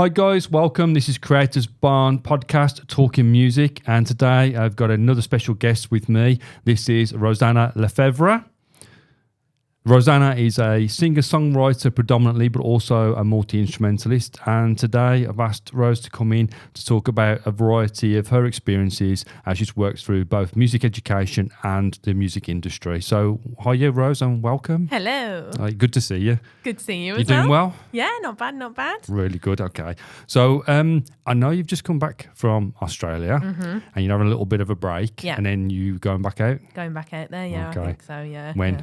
Hi guys, welcome. This is CreatorsBarn podcast talking music, and today I've got another special guest with me. This is Rosanna Lefevre. Rosanna is a singer-songwriter predominantly, but also a multi-instrumentalist. And today I've asked Rose to come in to talk about a variety of her experiences as she's worked through both music education and the music industry. So, hiya Rose, and welcome. Hello. Good to see you. Good seeing you You as well. doing well? Yeah, not bad, not bad. Really good. Okay. So I know you've just come back from Australia and you're having a little bit of a break. Yeah. And then you going back out? Going back out there, yeah, Okay. I think so, yeah. When? Yeah.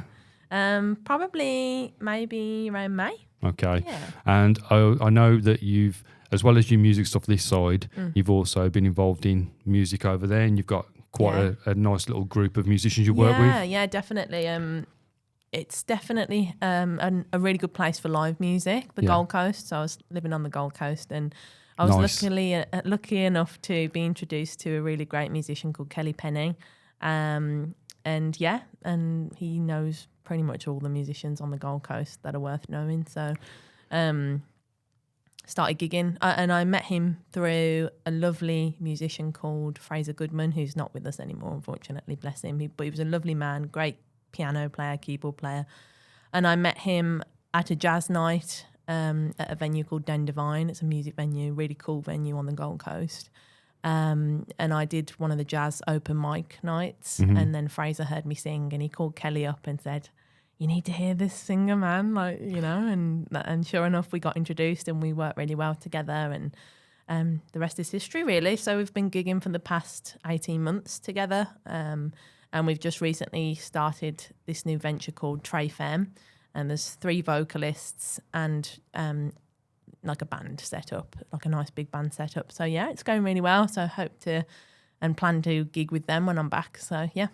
Probably maybe around May. Okay. Yeah. And I know that you've, as well as your music stuff this side, you've also been involved in music over there, and you've got quite a nice little group of musicians you work with. Yeah, definitely. It's definitely a really good place for live music, the Gold Coast. So I was living on the Gold Coast, and I was lucky enough to be introduced to a really great musician called Kelly Penny. And he knows pretty much all the musicians on the Gold Coast that are worth knowing. So started gigging, and I met him through a lovely musician called Fraser Goodman, who's not with us anymore, unfortunately, bless him. But he was a lovely man, great piano player, keyboard player. And I met him at a jazz night at a venue called Den Divine. It's a music venue, really cool venue on the Gold Coast. And I did one of the jazz open mic nights, and then Fraser heard me sing, and he called Kelly up and said, "You need to hear this singer, man," and sure enough, we got introduced and we worked really well together, and the rest is history, really. So we've been gigging for the past 18 months together, and we've just recently started this new venture called Trey Femme, and there's 3 vocalists and like a band set up, like a nice big band set up. So yeah, it's going really well. So I hope to and plan to gig with them when I'm back. So yeah.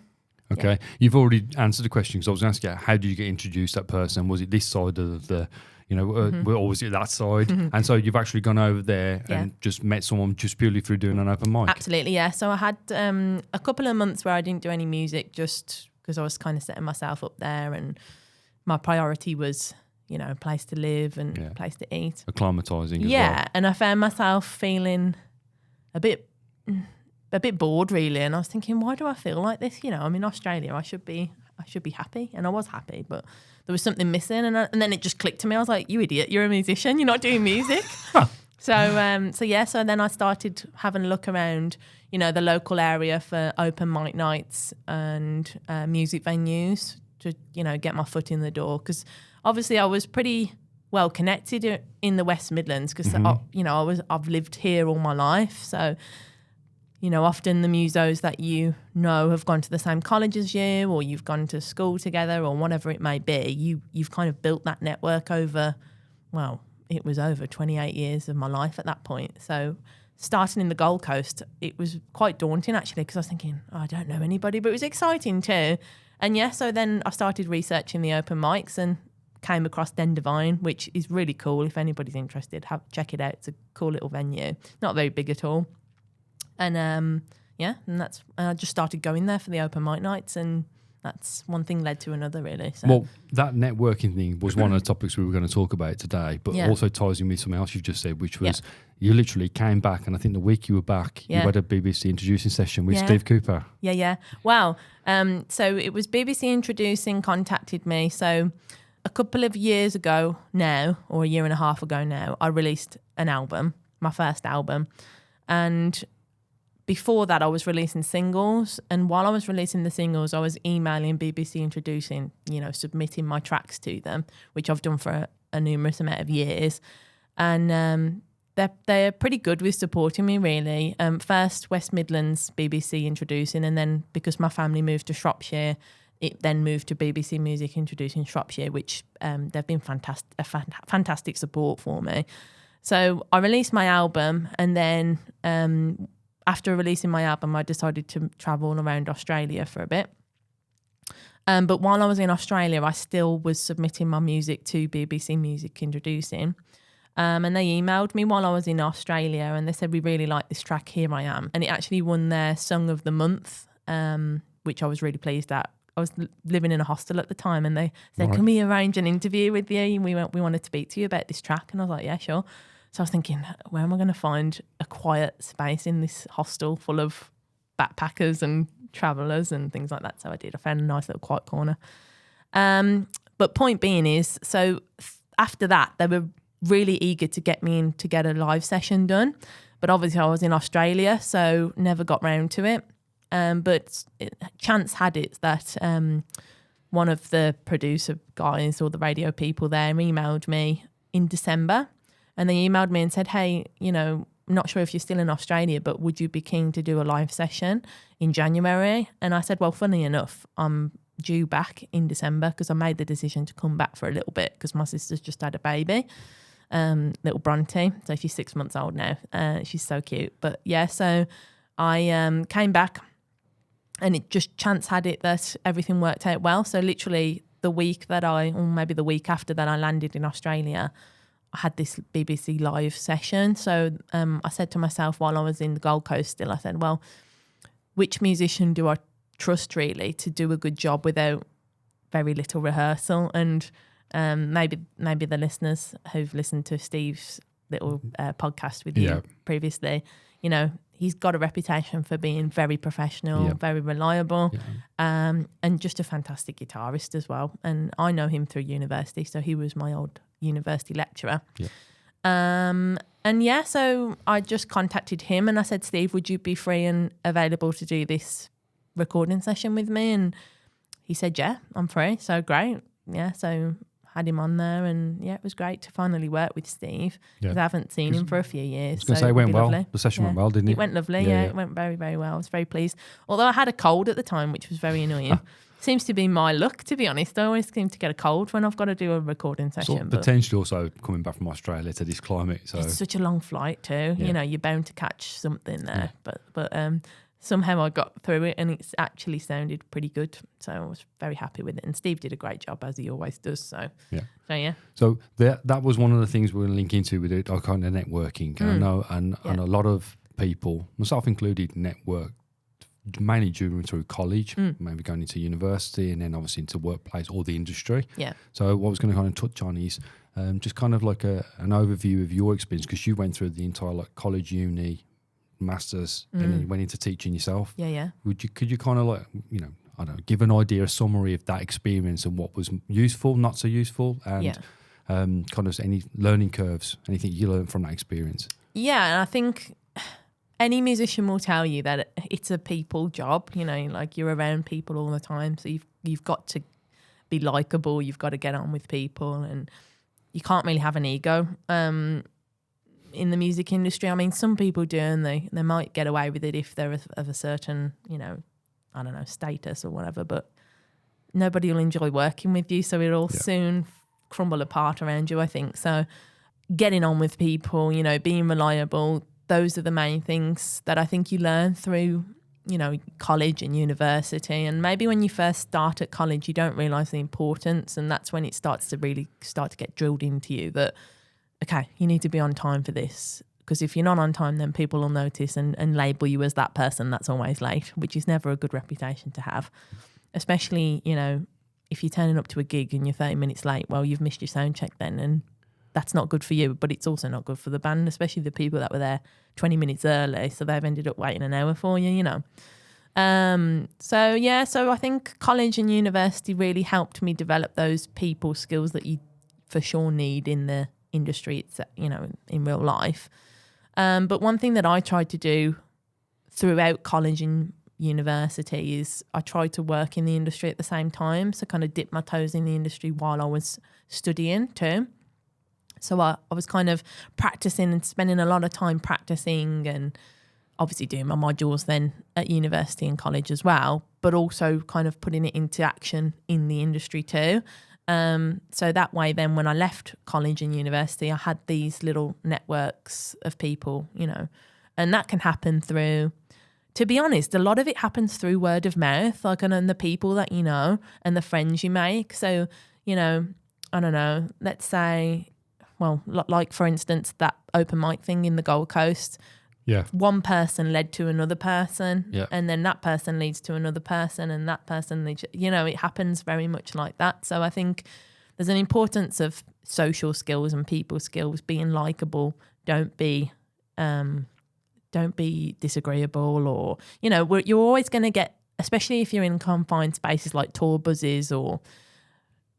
Okay. Yeah. You've already answered the question, because I was going to ask you, how did you get introduced to that person? Was it this side of the, or was it that side? And so you've actually gone over there and just met someone just purely through doing an open mic? Absolutely, yeah. So I had a couple of months where I didn't do any music just because I was kind of setting myself up there, and my priority was, a place to live and a place to eat. Acclimatising as well. Yeah, and I found myself feeling a bit bored, really, and I was thinking, why do I feel like this? I'm in Australia. I should be happy, and I was happy, but there was something missing, and then it just clicked to me. I was like, "You idiot! You're a musician. You're not doing music." So then I started having a look around, the local area for open mic nights and music venues to, get my foot in the door, because obviously I was pretty well connected in the West Midlands, because I've lived here all my life. So, often the musos that have gone to the same college as you, or you've gone to school together, or whatever it may be. You've kind of built that network over, well, it was over 28 years of my life at that point. So starting in the Gold Coast, it was quite daunting actually, because I was thinking, I don't know anybody, but it was exciting too. And so then I started researching the open mics and came across Den Divine, which is really cool. If anybody's interested, check it out. It's a cool little venue, not very big at all. And and I just started going there for the open mic nights, and that's one thing led to another, really. So. Well, that networking thing was one of the topics we were going to talk about today, but also ties in with something else you've just said, which was you literally came back, and I think the week you were back, you had a BBC introducing session with Steve Cooper. Yeah. Wow. So it was BBC Introducing contacted me. So a couple of years ago now, or a year and a half ago now, I released an album, my first album. And before that, I was releasing singles. And while I was releasing the singles, I was emailing BBC Introducing, submitting my tracks to them, which I've done for a numerous amount of years. And they're pretty good with supporting me, really. First, West Midlands, BBC Introducing. And then because my family moved to Shropshire, it then moved to BBC Music Introducing Shropshire, which they've been fantastic support for me. So I released my album, and then after releasing my album, I decided to travel around Australia for a bit. But while I was in Australia, I still was submitting my music to BBC Music Introducing. And they emailed me while I was in Australia, and they said, "We really like this track, Here I Am." And it actually won their Song of the Month, which I was really pleased at. I was living in a hostel at the time, and they said, "Can we arrange an interview with you?" And we want to speak to you about this track. And I was like, "Yeah, sure." So I was thinking, where am I going to find a quiet space in this hostel full of backpackers and travellers and things like that? So I did. I found a nice little quiet corner. But point being is, so after that, they were really eager to get me in to get a live session done. But obviously I was in Australia, so never got round to it. But chance had it that one of the producer guys or the radio people there emailed me in December. And they emailed me and said, hey, I'm not sure if you're still in Australia, but would you be keen to do a live session in January? And I said, well, funny enough, I'm due back in December because I made the decision to come back for a little bit because my sister's just had a baby, little Bronte. So she's 6 months old now. She's so cute. But yeah, so I came back and it just chance had it that everything worked out well. So literally the week that or maybe the week after that I landed in Australia, I had this BBC live session. So I said to myself while I was in the Gold Coast still, I said, well, which musician do I trust really to do a good job without very little rehearsal? And maybe the listeners who've listened to Steve's little podcast with you previously, he's got a reputation for being very professional, very reliable, and just a fantastic guitarist as well. And I know him through university, so he was my old university lecturer. So I just contacted him and I said, Steve, would you be free and available to do this recording session with me? And he said, yeah, I'm free. So great. So had him on there, and it was great to finally work with Steve because I haven't seen him for a few years. I was going to say it went well. Lovely. The session went well, didn't it? It went lovely. It went very, very well. I was very pleased. Although I had a cold at the time, which was very annoying. Seems to be my luck, to be honest. I always seem to get a cold when I've got to do a recording session. So potentially also coming back from Australia to this climate. So it's such a long flight too. You're bound to catch something there. But somehow I got through it and it's actually sounded pretty good. So I was very happy with it. And Steve did a great job, as he always does. So So that was one of the things we were linking into with it, kind of networking. I know, and a lot of people, myself included, network mainly through college, maybe going into university and then obviously into workplace or the industry. So what I was going to kind of touch on is just kind of like an overview of your experience, because you went through the entire college, uni, masters, and then you went into teaching yourself. Could you kind of I don't know, give an idea, a summary of that experience and what was useful, not so useful, and kind of any learning curves, anything you learned from that experience? And I think any musician will tell you that it's a people job, you're around people all the time. So you've got to be likable, you've got to get on with people, and you can't really have an ego in the music industry. I mean, some people do, and they might get away with it if they're of a certain, I don't know, status or whatever, but nobody will enjoy working with you. So it'll soon crumble apart around you, I think. So getting on with people, being reliable, those are the main things that I think you learn through, college and university. And maybe when you first start at college, you don't realise the importance, and that's when it starts to get drilled into you that, okay, you need to be on time for this. Because if you're not on time, then people will notice and label you as that person that's always late, which is never a good reputation to have. Especially, if you're turning up to a gig and you're 30 minutes late, well, you've missed your sound check then, and that's not good for you, but it's also not good for the band, especially the people that were there 20 minutes early, so they've ended up waiting an hour for you, So I think college and university really helped me develop those people skills that you for sure need in the industry, it's, in real life. But one thing that I tried to do throughout college and university is I tried to work in the industry at the same time, so kind of dip my toes in the industry while I was studying too. So I was kind of practicing and spending a lot of time practicing and obviously doing my modules then at university and college as well, but also kind of putting it into action in the industry too. So that way then when I left college and university, I had these little networks of people, and that can happen through, to be honest, a lot of it happens through word of mouth, and the people that you know and the friends you make. So, I don't know, let's say, well, like for instance, that open mic thing in the Gold Coast. One person led to another person, and then that person leads to another person, and that person leads, it happens very much like that. So I think there's an importance of social skills and people skills, being likable, don't be disagreeable, or, you know, you're always going to get, especially if you're in confined spaces like tour buses or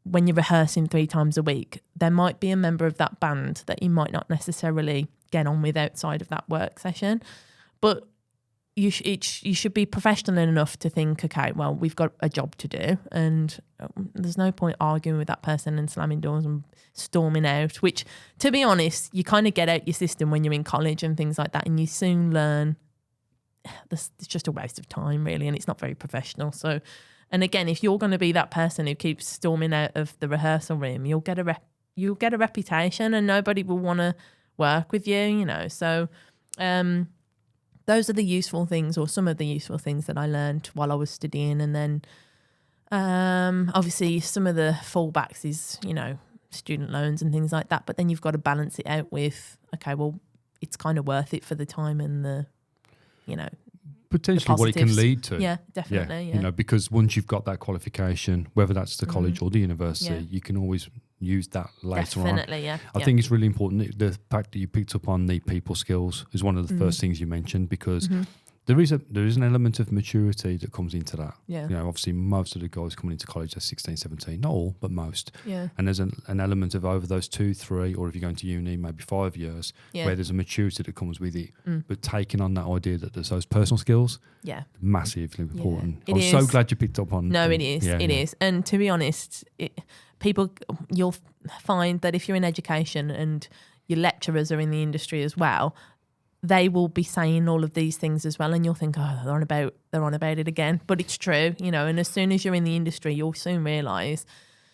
when you're rehearsing 3 times a week, there might be a member of that band that you might not necessarily get on with outside of that work session. But you should be professional enough to think, okay, well, we've got a job to do, and there's no point arguing with that person and slamming doors and storming out, which, to be honest, you kind of get out your system when you're in college and things like that, and you soon learn it's just a waste of time, really, and it's not very professional. So, and again, if you're going to be that person who keeps storming out of the rehearsal room, you'll get a reputation, and nobody will want to work with you, you know. So those are the useful things, or some of the useful things that I learned while I was studying. And then obviously some of the fallbacks is, you know, student loans and things like that, but then you've got to balance it out with, okay, well, it's kind of worth it for the time and the, you know, potentially what it can lead to. Yeah, definitely. Yeah. You know, because once you've got that qualification, whether that's the college or the university, you can always use that later on. Definitely, yeah. I think it's really important. The fact that you picked up on the people skills is one of the first things you mentioned, because there is an element of maturity that comes into that. Yeah. You know, obviously most of the guys coming into college are 16, 17, not all, but most. Yeah. And there's an element of over those 2, 3, or if you're going to uni, maybe 5 years, where there's a maturity that comes with it. But taking on that idea that there's those personal skills, massively important. I'm so glad you picked up on. No, it is. It is. And to be honest, you'll find that if you're in education and your lecturers are in the industry as well, they will be saying all of these things as well, and you'll think, oh, they're on about it again. But it's true, you know, and as soon as you're in the industry, you'll soon realise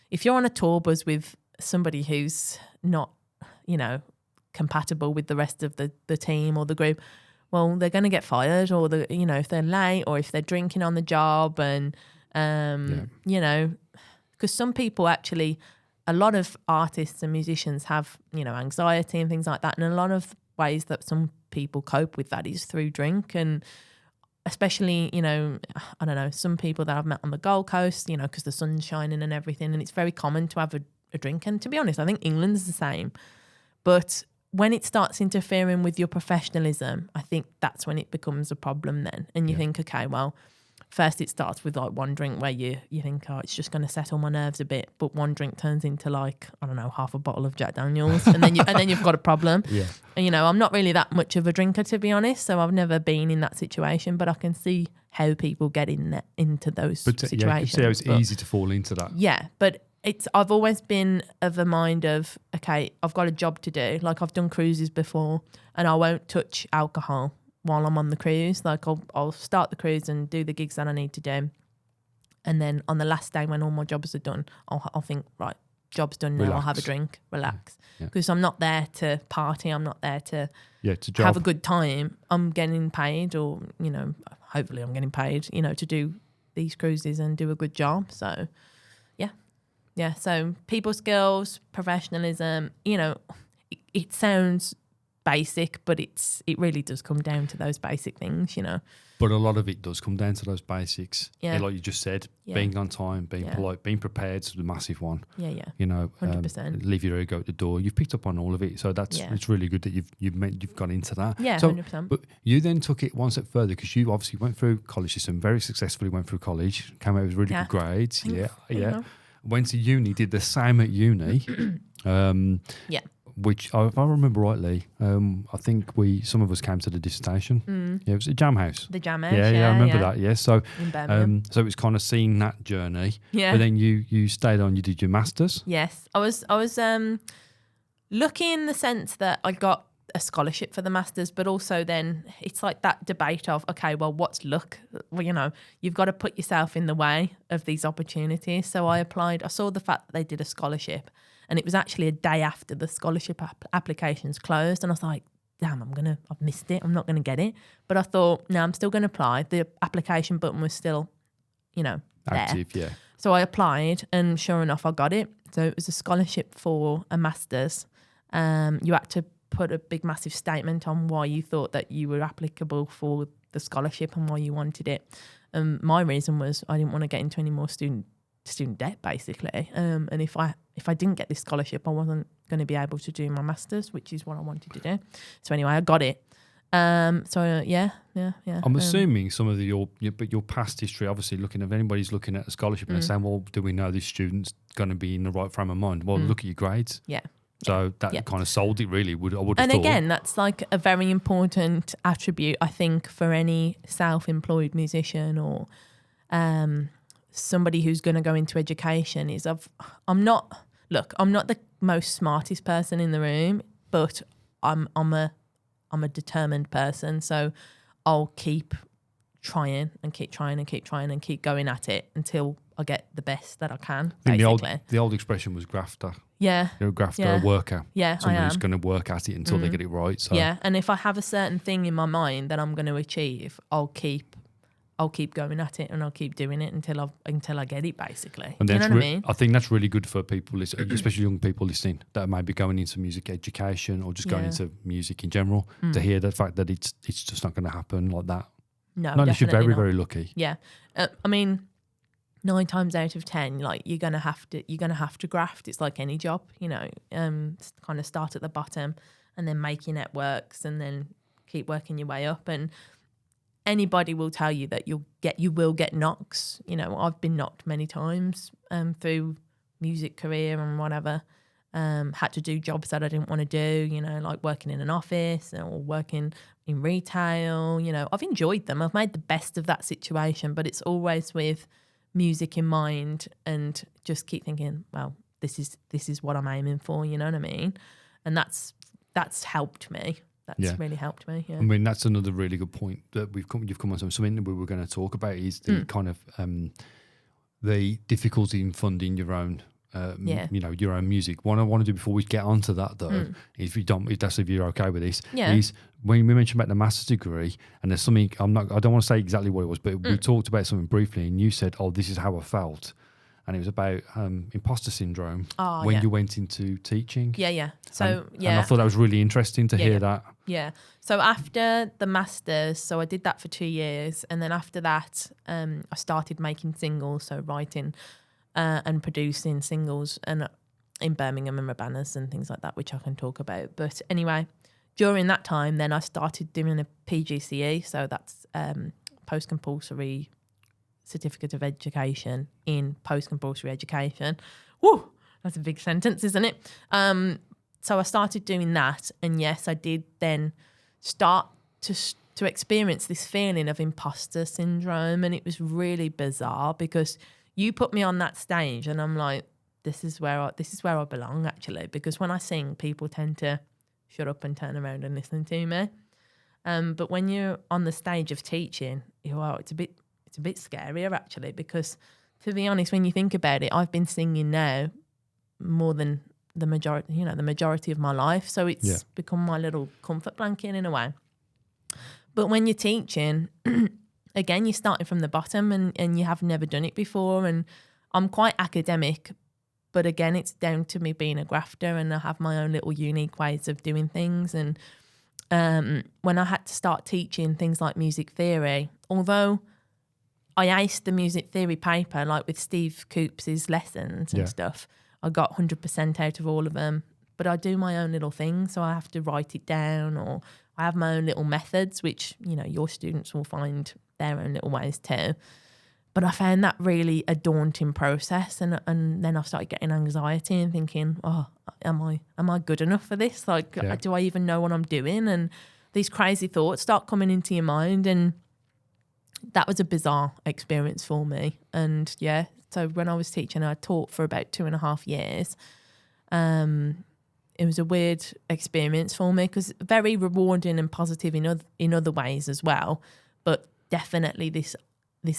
if you're on a tour bus with somebody who's not, you know, compatible with the rest of the team or the group, well, they're going to get fired, or you know, if they're late or if they're drinking on the job, and you know, because some people actually, a lot of artists and musicians have, you know, anxiety and things like that, and a lot of ways that some people cope with that is through drink. And especially, you know, I don't know, some people that I've met on the Gold Coast, you know, because the sun's shining and everything, and it's very common to have a drink. And to be honest, I think England's the same. But when it starts interfering with your professionalism, I think that's when it becomes a problem then. And you think, okay, well, first it starts with like one drink where you think, oh, it's just going to settle my nerves a bit. But one drink turns into like, I don't know, half a bottle of Jack Daniels, and then you've got a problem. Yeah. And, you know, I'm not really that much of a drinker, to be honest, so I've never been in that situation, but I can see how people get into those situations. Yeah, you can see how it's easy to fall into that. Yeah, but I've always been of a mind of, okay, I've got a job to do. Like, I've done cruises before, and I won't touch alcohol while I'm on the cruise. Like, I'll start the cruise and do the gigs that I need to do, and then on the last day when all my jobs are done, I'll think, right, job's done now, I'll have a drink, relax, because I'm not there to party, I'm not there to have a good time. I'm getting paid, or, you know, hopefully I'm getting paid, you know, to do these cruises and do a good job. So so people skills, professionalism, you know, it sounds basic, but it really does come down to those basic things, you know. But a lot of it does come down to those basics. Yeah. Like you just said, being on time, being polite, being prepared is the massive one. Yeah. You know, 100%. Leave your ego at the door. You've picked up on all of it, so it's really good that you've gone into that. Yeah, so, 100%. But you then took it one step further, because you obviously went through college system, very successfully went through college, came out with really good grades. Yeah. Went to uni, did the same at uni. Which, if I remember rightly, I think some of us came to the dissertation. Yeah, it was a Jam House. The Jam House. Yeah, I remember that. Yeah, so in Birmingham. So it was kind of seeing that journey. Yeah. But then you stayed on. You did your masters. Yes, I was lucky in the sense that I got a scholarship for the masters, but also then it's like that debate of, okay, well, what's luck? Well, you know, you've got to put yourself in the way of these opportunities. So I applied. I saw the fact that they did a scholarship, and it was actually a day after the scholarship applications closed, and I was like, damn, I've missed it. I'm not going to get it. But I thought, no, I'm still going to apply. The application button was still, you know, active, there. Yeah. So I applied, and sure enough, I got it. So it was a scholarship for a master's. You had to put a big, massive statement on why you thought that you were applicable for the scholarship and why you wanted it. My reason was I didn't want to get into any more student student debt basically. And if I didn't get this scholarship, I wasn't going to be able to do my master's, which is what I wanted to do. So anyway, I got it. So yeah. I'm assuming some of your past history, obviously looking at, if anybody's looking at a scholarship and they're saying, well, do we know this student's going to be in the right frame of mind? Well, look at your grades. Yeah. So that kind of sold it really, I would have thought. And again, that's like a very important attribute, I think, for any self-employed musician or somebody who's going to go into education is I'm not the most smartest person in the room, but I'm a determined person. So I'll keep trying and keep trying and keep trying and keep going at it until I get the best that I can. I think the old expression was grafter. Yeah. You're a grafter, a worker. Yeah, Somebody who's going to work at it until they get it right. So. Yeah, and if I have a certain thing in my mind that I'm going to achieve, I'll keep going at it and I'll keep doing it until I get it, basically. And do you know what I mean? I think that's really good for people, especially young people listening, that might be going into music education or just going into music in general, to hear the fact that it's just not going to happen like that. No, not unless you're very, not. very lucky. Yeah. I mean, 9 times out of 10, like you're gonna have to graft. It's like any job, kind of start at the bottom and then make your networks and then keep working your way up. And anybody will tell you that you will get knocks. I've been knocked many times through music career and whatever. Had to do jobs that I didn't want to do, like working in an office or working in retail. I've enjoyed them. I've made the best of that situation, but it's always with music in mind and just keep thinking, well, this is what I'm aiming for, you know what I mean? And that's helped me. That's really helped me. Yeah. I mean, that's another really good point that you've come on something that we were going to talk about is the kind of the difficulty in funding your own your own music. What I want to do before we get onto that though, if you're okay with this, is when we mentioned about the master's degree, and there's something I don't want to say exactly what it was, but we talked about something briefly, and you said, "Oh, this is how I felt," and it was about imposter syndrome when you went into teaching. Yeah. So and I thought that was really interesting to hear that. Yeah. So after the masters, so I did that for 2 years, and then after that, I started making singles, so writing and producing singles and in Birmingham and Rabanas and things like that, which I can talk about. But anyway, during that time, then I started doing a PGCE, so that's post-compulsory certificate of education in post-compulsory education. Woo, that's a big sentence, isn't it? So I started doing that, and yes, I did then start to experience this feeling of imposter syndrome, and it was really bizarre because you put me on that stage and I'm like, this is where I belong, actually, because when I sing, people tend to shut up and turn around and listen to me. But when you're on the stage of teaching, it's a bit scarier, actually, because to be honest, when you think about it, I've been singing now more than the majority of my life. So it's become my little comfort blanket in a way. But when you're teaching, again, you're starting from the bottom and you have never done it before. And I'm quite academic, but again, it's down to me being a grafter and I have my own little unique ways of doing things. And when I had to start teaching things like music theory, although I aced the music theory paper, like with Steve Coops' lessons and stuff, I got 100% out of all of them. But I do my own little thing, so I have to write it down, or I have my own little methods, which, your students will find their own little ways too. But I found that really a daunting process, and then I started getting anxiety and thinking, oh, am I good enough for this? Like, do I even know what I'm doing? And these crazy thoughts start coming into your mind, and that was a bizarre experience for me. And so when I was teaching, I taught for about 2.5 years. It was a weird experience for me because very rewarding and positive in other ways as well, but definitely this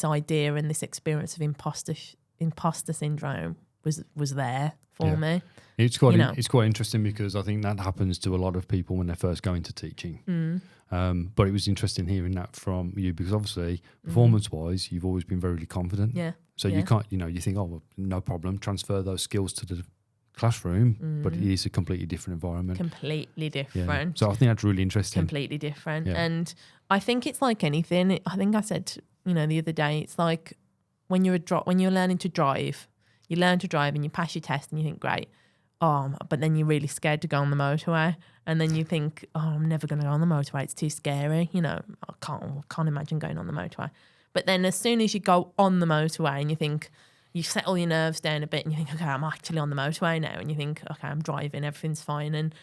idea and this experience of imposter syndrome was there for me. It's quite interesting because I think that happens to a lot of people when they first go into teaching. But it was interesting hearing that from you because obviously performance-wise, you've always been very confident. Yeah. So you can't, you think, oh, well, no problem, transfer those skills to the classroom, but it is a completely different environment. Completely different. Yeah. So I think that's really interesting. Completely different. Yeah. And I think it's like anything. I think I said, the other day, it's like when you're learning to drive, you learn to drive and you pass your test and you think, great. But then you're really scared to go on the motorway. And then you think, I'm never going to go on the motorway. It's too scary. I can't imagine going on the motorway. But then as soon as you go on the motorway and you think, you settle your nerves down a bit and you think, okay, I'm actually on the motorway now. And you think, okay, I'm driving, everything's fine. And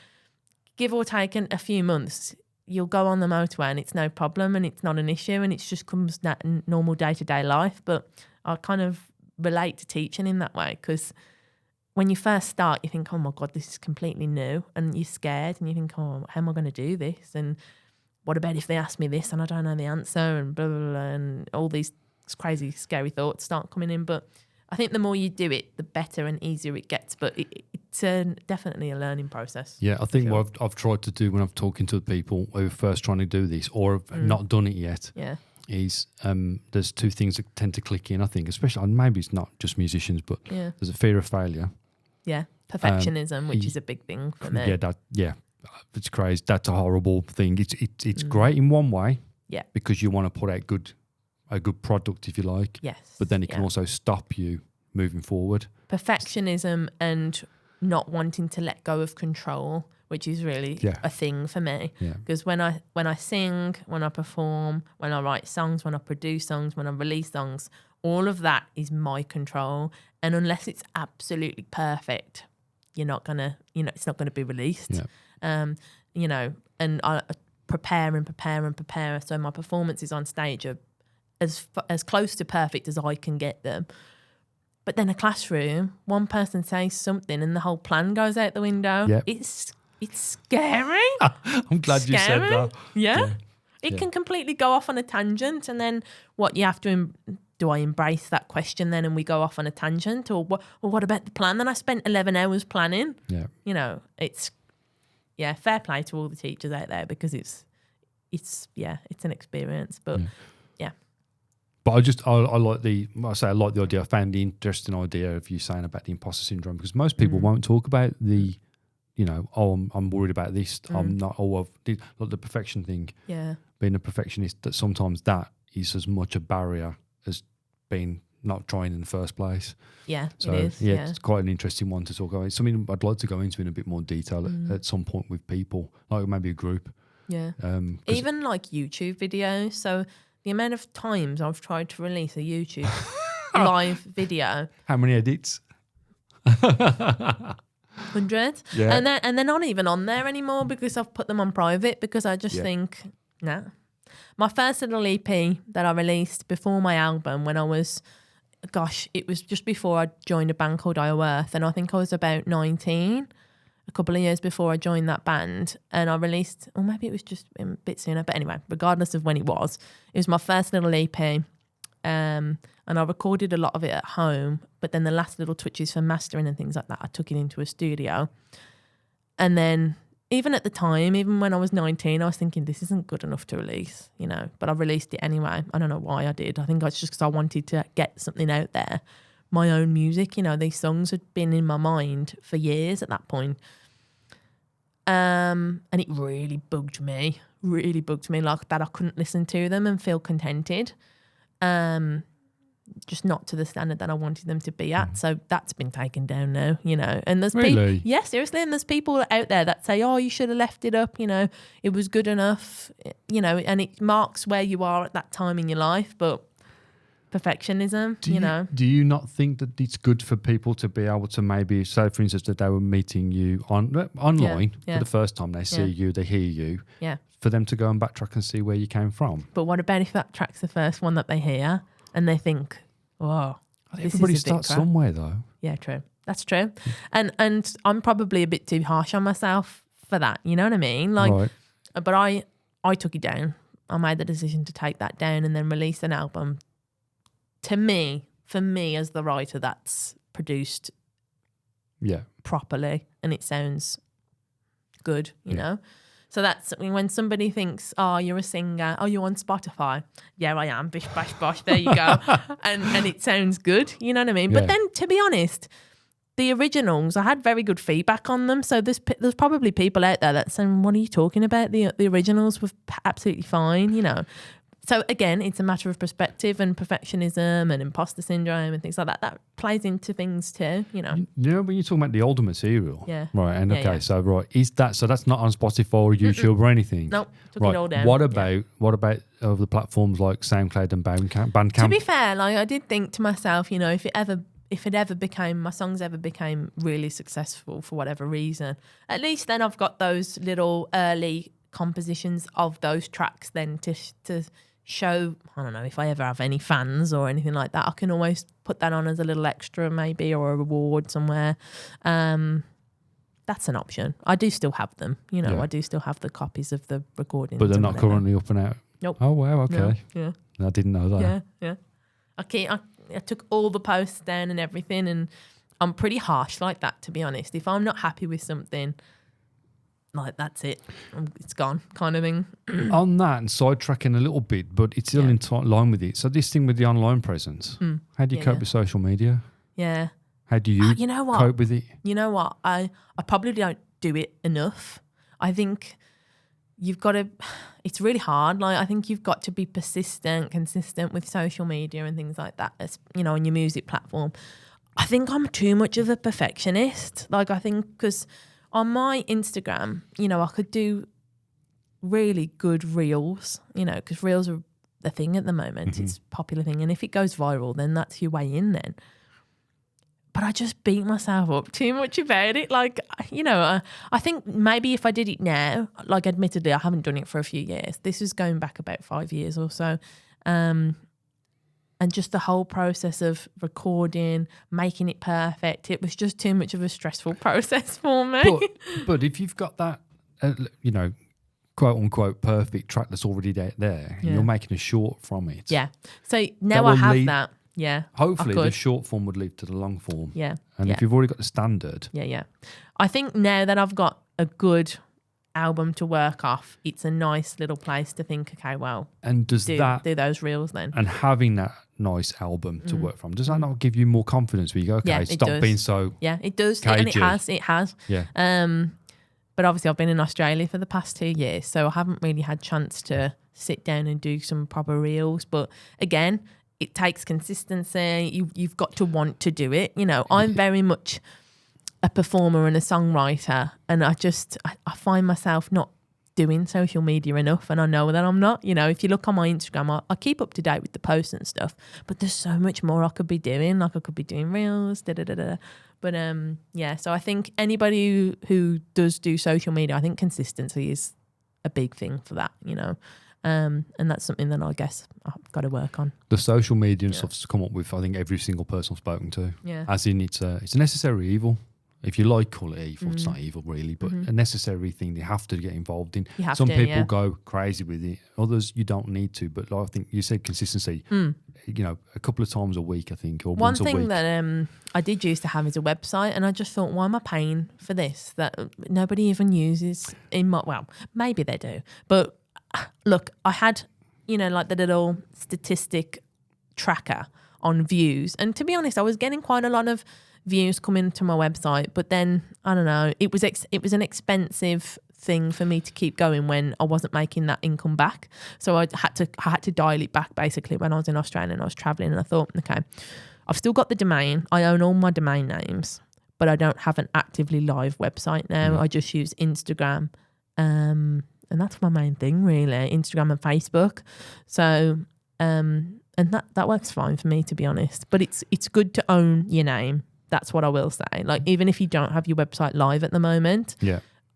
give or take a few months, you'll go on the motorway and it's no problem and it's not an issue and it just comes that normal day-to-day life. But I kind of relate to teaching in that way because when you first start, you think, oh my God, this is completely new, and you're scared and you think, oh, how am I going to do this? And what about if they ask me this and I don't know the answer, and blah, blah, blah, and all these crazy, scary thoughts start coming in. But I think the more you do it, the better and easier it gets. But it's definitely a learning process. Yeah, I think what I've tried to do when I'm talking to people who are first trying to do this or have not done it yet is there's two things that tend to click in, I think, especially, maybe it's not just musicians, but there's a fear of failure. Yeah, perfectionism, which is a big thing for me. Yeah, it's crazy. That's a horrible thing. It's great in one way, because you want to put out a good product, if you like. Yes, but then it can also stop you moving forward. Perfectionism and not wanting to let go of control, which is really a thing for me. Because when I sing, when I perform, when I write songs, when I produce songs, when I release songs, all of that is my control. And unless it's absolutely perfect, you're not gonna, it's not gonna be released. And I prepare and prepare and prepare. So my performances on stage are as close to perfect as I can get them. But then a classroom, one person says something and the whole plan goes out the window. Yep. It's scary. I'm glad you said that. Yeah. It can completely go off on a tangent, and then what you have to do I embrace that question then and we go off on a tangent, or what about the plan? Then I spent 11 hours planning. Yeah. It's fair play to all the teachers out there, because it's an experience. But But I like the idea. I found the interesting idea of you saying about the imposter syndrome, because most people won't talk about the, I'm worried about this. I'm not. Like the perfection thing. Yeah. Being a perfectionist, that sometimes that is as much a barrier as being not trying in the first place. Yeah, so, it is. Yeah, it's quite an interesting one to talk about. It's something I'd like to go into in a bit more detail at some point with people, like maybe a group. Yeah. Even like YouTube videos. So the amount of times I've tried to release a YouTube live video. How many edits? 100. Yeah. And they're not even on there anymore because I've put them on private, because I just think, nah. My first little EP that I released before my album, when I was, it was just before I joined a band called Earth, and I think I was about 19, a couple of years before I joined that band, and I released, or maybe it was just a bit sooner, but anyway, regardless of when it was my first little EP, and I recorded a lot of it at home, but then the last little touches for mastering and things like that, I took it into a studio. And then even at the time, even when I was 19, I was thinking, this isn't good enough to release, but I released it anyway. I don't know why I did. I think it's just because I wanted to get something out there, my own music. These songs had been in my mind for years at that point. And it really bugged me like that I couldn't listen to them and feel contented. Just not to the standard that I wanted them to be at. So that's been taken down now, And there's really? Yeah, seriously. And there's people out there that say, oh, you should have left it up, it was good enough, and it marks where you are at that time in your life. But perfectionism, Do you not think that it's good for people to be able to maybe say, for instance, that they were meeting you online for the first time, they see you, they hear you, for them to go and backtrack and see where you came from? But what about if that track's the first one that they hear and they think, oh, everybody starts somewhere though. Yeah, true. That's true. And I'm probably a bit too harsh on myself for that. You know what I mean? Like, but I took it down. I made the decision to take that down and then release an album. For me as the writer, that's produced properly and it sounds good, you know? So that's when somebody thinks, oh, you're a singer. Oh, you're on Spotify. Yeah, I am. Bish, bash, bosh. There you go. and it sounds good. You know what I mean? Yeah. But then, to be honest, the originals, I had very good feedback on them. So there's probably people out there that saying, what are you talking about? The originals were absolutely fine, So again, it's a matter of perspective, and perfectionism and imposter syndrome and things like that. That plays into things too, you know. You know, when you're talking about the older material, Yeah. right? And Yeah, okay, yeah. so so that's not on Spotify or YouTube or anything. Nope, took right. it all down. What about other platforms like SoundCloud and Bandcamp? To be fair, like I did think to myself, you know, if my songs ever became really successful for whatever reason, at least then I've got those little early compositions of those tracks then to show. I don't know if I ever have any fans or anything like that, I can always put that on as a little extra maybe, or a reward somewhere. That's an option. I do still have them, you know. Yeah. I do still have the copies of the recordings, But they're not currently up and out. Nope. Oh wow, okay. Yeah. I didn't know that. Yeah. I took all the posts down and everything, and I'm pretty harsh like that, to be honest. If I'm not happy with something, like that's it, it's gone, kind of thing. On that, and sidetracking a little bit, but it's still in line with it. So this thing with the online presence, how do you cope with social media? Yeah. How do you, you know what? cope with it? You know what? I probably don't do it enough. I think you've got to, it's really hard. Like, I think you've got to be consistent with social media and things like that, as, you know, on your music platform. I think I'm too much of a perfectionist. Like, I think because on my Instagram, you know, I could do really good reels, you know, because reels are the thing at the moment. It's a popular thing. And if it goes viral, then that's your way in then. But I just beat myself up too much about it. Like, you know, I think maybe if I did it now, like admittedly, I haven't done it for a few years. This is going back about 5 years or so. And just the whole process of recording, making it perfect, it was just too much of a stressful process for me. But if you've got that, you know, quote unquote perfect track that's already there, and you're making a short from it. Yeah. So now I have that. Yeah. Hopefully the short form would lead to the long form. Yeah. And if you've already got the standard. Yeah. I think now that I've got a good album to work off, it's a nice little place to think, okay, well, and do those reels then. And having that nice album to work from, does that not give you more confidence where you go, okay, stop being so it does. cagey. And it has. Yeah. But obviously I've been in Australia for the past 2 years, so I haven't really had chance to sit down and do some proper reels. But again, it takes consistency. You've got to want to do it. You know, I'm very much a performer and a songwriter, and I find myself not doing social media enough, and I know that I'm not. You know, if you look on my Instagram, I keep up to date with the posts and stuff, but there's so much more I could be doing. Like I could be doing reels, But so I think anybody who does do social media, I think consistency is a big thing for that, you know. And that's something that I guess I've got to work on. The social media and stuff's come up with, I think, every single person I've spoken to. Yeah. As in, it's a necessary evil. If you like, call it evil. It's not evil really, but a necessary thing you have to get involved in. Some people go crazy with it. Others, you don't need to. But like, I think you said consistency, you know, a couple of times a week, I think, or once a week. One thing that I did used to have is a website, and I just thought, why am I paying for this that nobody even uses in my, well, maybe they do. But look, I had, you know, like the little statistic tracker on views. And to be honest, I was getting quite a lot of views coming to my website, but then I don't know, it was an expensive thing for me to keep going when I wasn't making that income back. So I had to dial it back basically when I was in Australia and I was traveling, and I thought, okay, I've still got the domain. I own all my domain names, but I don't have an actively live website now. I just use Instagram. And that's my main thing really, Instagram and Facebook. So and that works fine for me, to be honest. But it's good to own your name. That's what I will say. Like, even if you don't have your website live at the moment,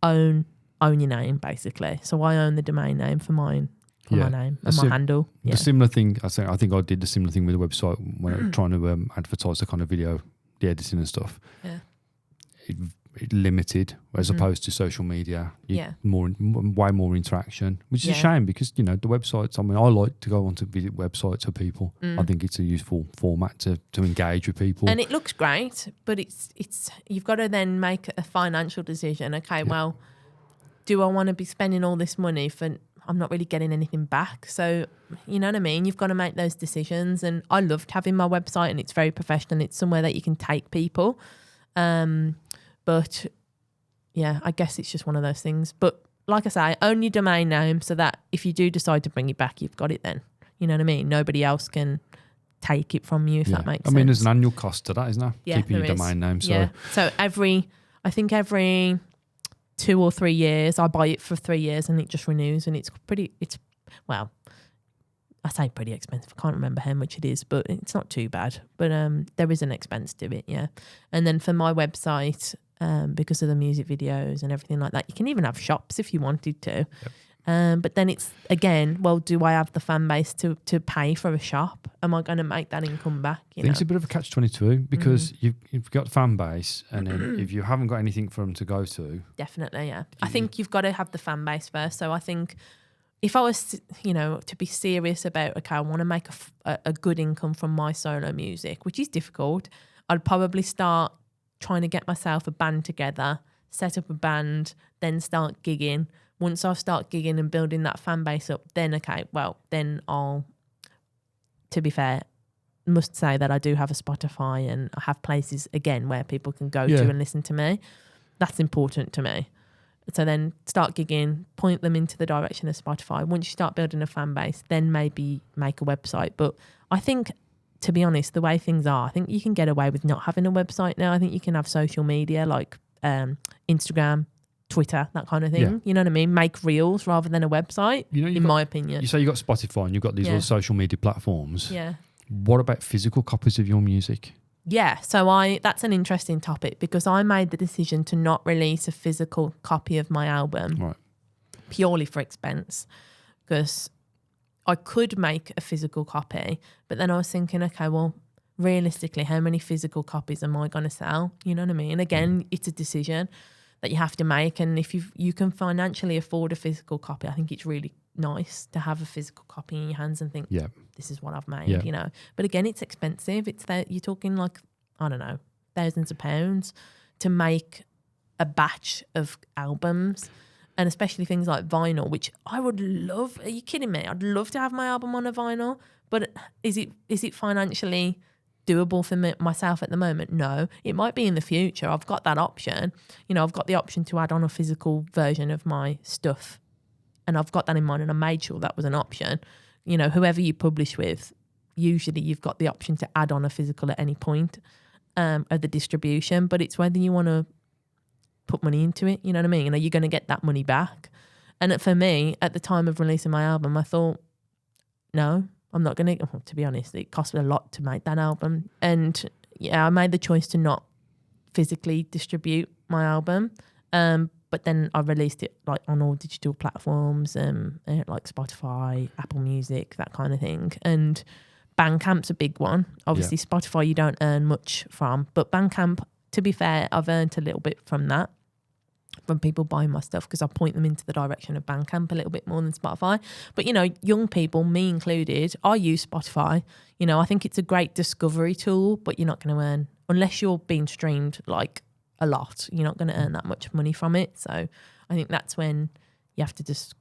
own your name basically. So I own the domain name for mine, my name and my handle. The similar thing, I think I did the similar thing with the website when I was trying to advertise the kind of video, the editing and stuff. Yeah. It limited, as opposed to social media, way more interaction, which is a shame because, you know, the websites, I mean, I like to go on to visit websites for people. I think it's a useful format to engage with people. And it looks great, but it's you've got to then make a financial decision. Okay, well, do I want to be spending all this money for, I'm not really getting anything back? So, you know what I mean? You've got to make those decisions. And I loved having my website, and it's very professional. It's somewhere that you can take people. But yeah, I guess it's just one of those things. But like I say, own your domain name so that if you do decide to bring it back, you've got it then. You know what I mean? Nobody else can take it from you, if that makes sense. I mean, there's an annual cost to that, isn't there? Yeah, Keeping there your is. domain name. So Yeah. So every 2 or 3 years, I buy it for 3 years and it just renews, and well, I say pretty expensive. I can't remember how much it is, but it's not too bad. But there is an expense to it, yeah. And then for my website, because of the music videos and everything like that, you can even have shops if you wanted to. Yep. But then it's, again, well, do I have the fan base to pay for a shop? Am I going to make that income back? I think it's a bit of a catch-22 because you've got fan base, and then if you haven't got anything for them to go to. Definitely, yeah. I think you've got to have the fan base first. So I think if I was, to be serious about, okay, I want to make a good income from my solo music, which is difficult, I'd probably start trying to get myself a band together, set up a band, then start gigging. Once I start gigging and building that fan base up, then I'll, to be fair, must say that I do have a Spotify and I have places, again, where people can go to and listen to me. That's important to me. So then start gigging, point them into the direction of Spotify. Once you start building a fan base, then maybe make a website. But I think, to be honest, the way things are, I think you can get away with not having a website now. I think you can have social media like Instagram, Twitter, that kind of thing. Yeah. You know what I mean? Make reels rather than a website, in my opinion. You say you've got Spotify and you've got these other social media platforms. Yeah. What about physical copies of your music? Yeah, so that's an interesting topic because I made the decision to not release a physical copy of my album purely for expense, because I could make a physical copy, but then I was thinking, okay, well, realistically, how many physical copies am I going to sell? You know what I mean? Again, it's a decision that you have to make, and if you can financially afford a physical copy, I think it's really nice to have a physical copy in your hands and think, this is what I've made, But again, it's expensive. It's that you're talking like, I don't know, thousands of pounds to make a batch of albums, and especially things like vinyl, which I would love. Are you kidding me? I'd love to have my album on a vinyl, but is it financially doable for myself at the moment? No. It might be in the future. I've got that option. I've got the option to add on a physical version of my stuff, and I've got that in mind, and I made sure that was an option. Whoever you publish with, usually you've got the option to add on a physical at any point of the distribution, but it's whether you want to put money into it. You know what I mean? Are you going to get that money back? And for me, at the time of releasing my album, I thought, no, I'm not going to. To be honest, it cost me a lot to make that album. And I made the choice to not physically distribute my album. But then I released it like on all digital platforms, like Spotify, Apple Music, that kind of thing. And Bandcamp's a big one. Obviously, Spotify you don't earn much from, but Bandcamp, to be fair, I've earned a little bit from that, from people buying my stuff, because I point them into the direction of Bandcamp a little bit more than Spotify. But, young people, me included, I use Spotify. I think it's a great discovery tool, but you're not going to earn, unless you're being streamed like a lot, you're not going to earn that much money from it. So I think that's when you have to just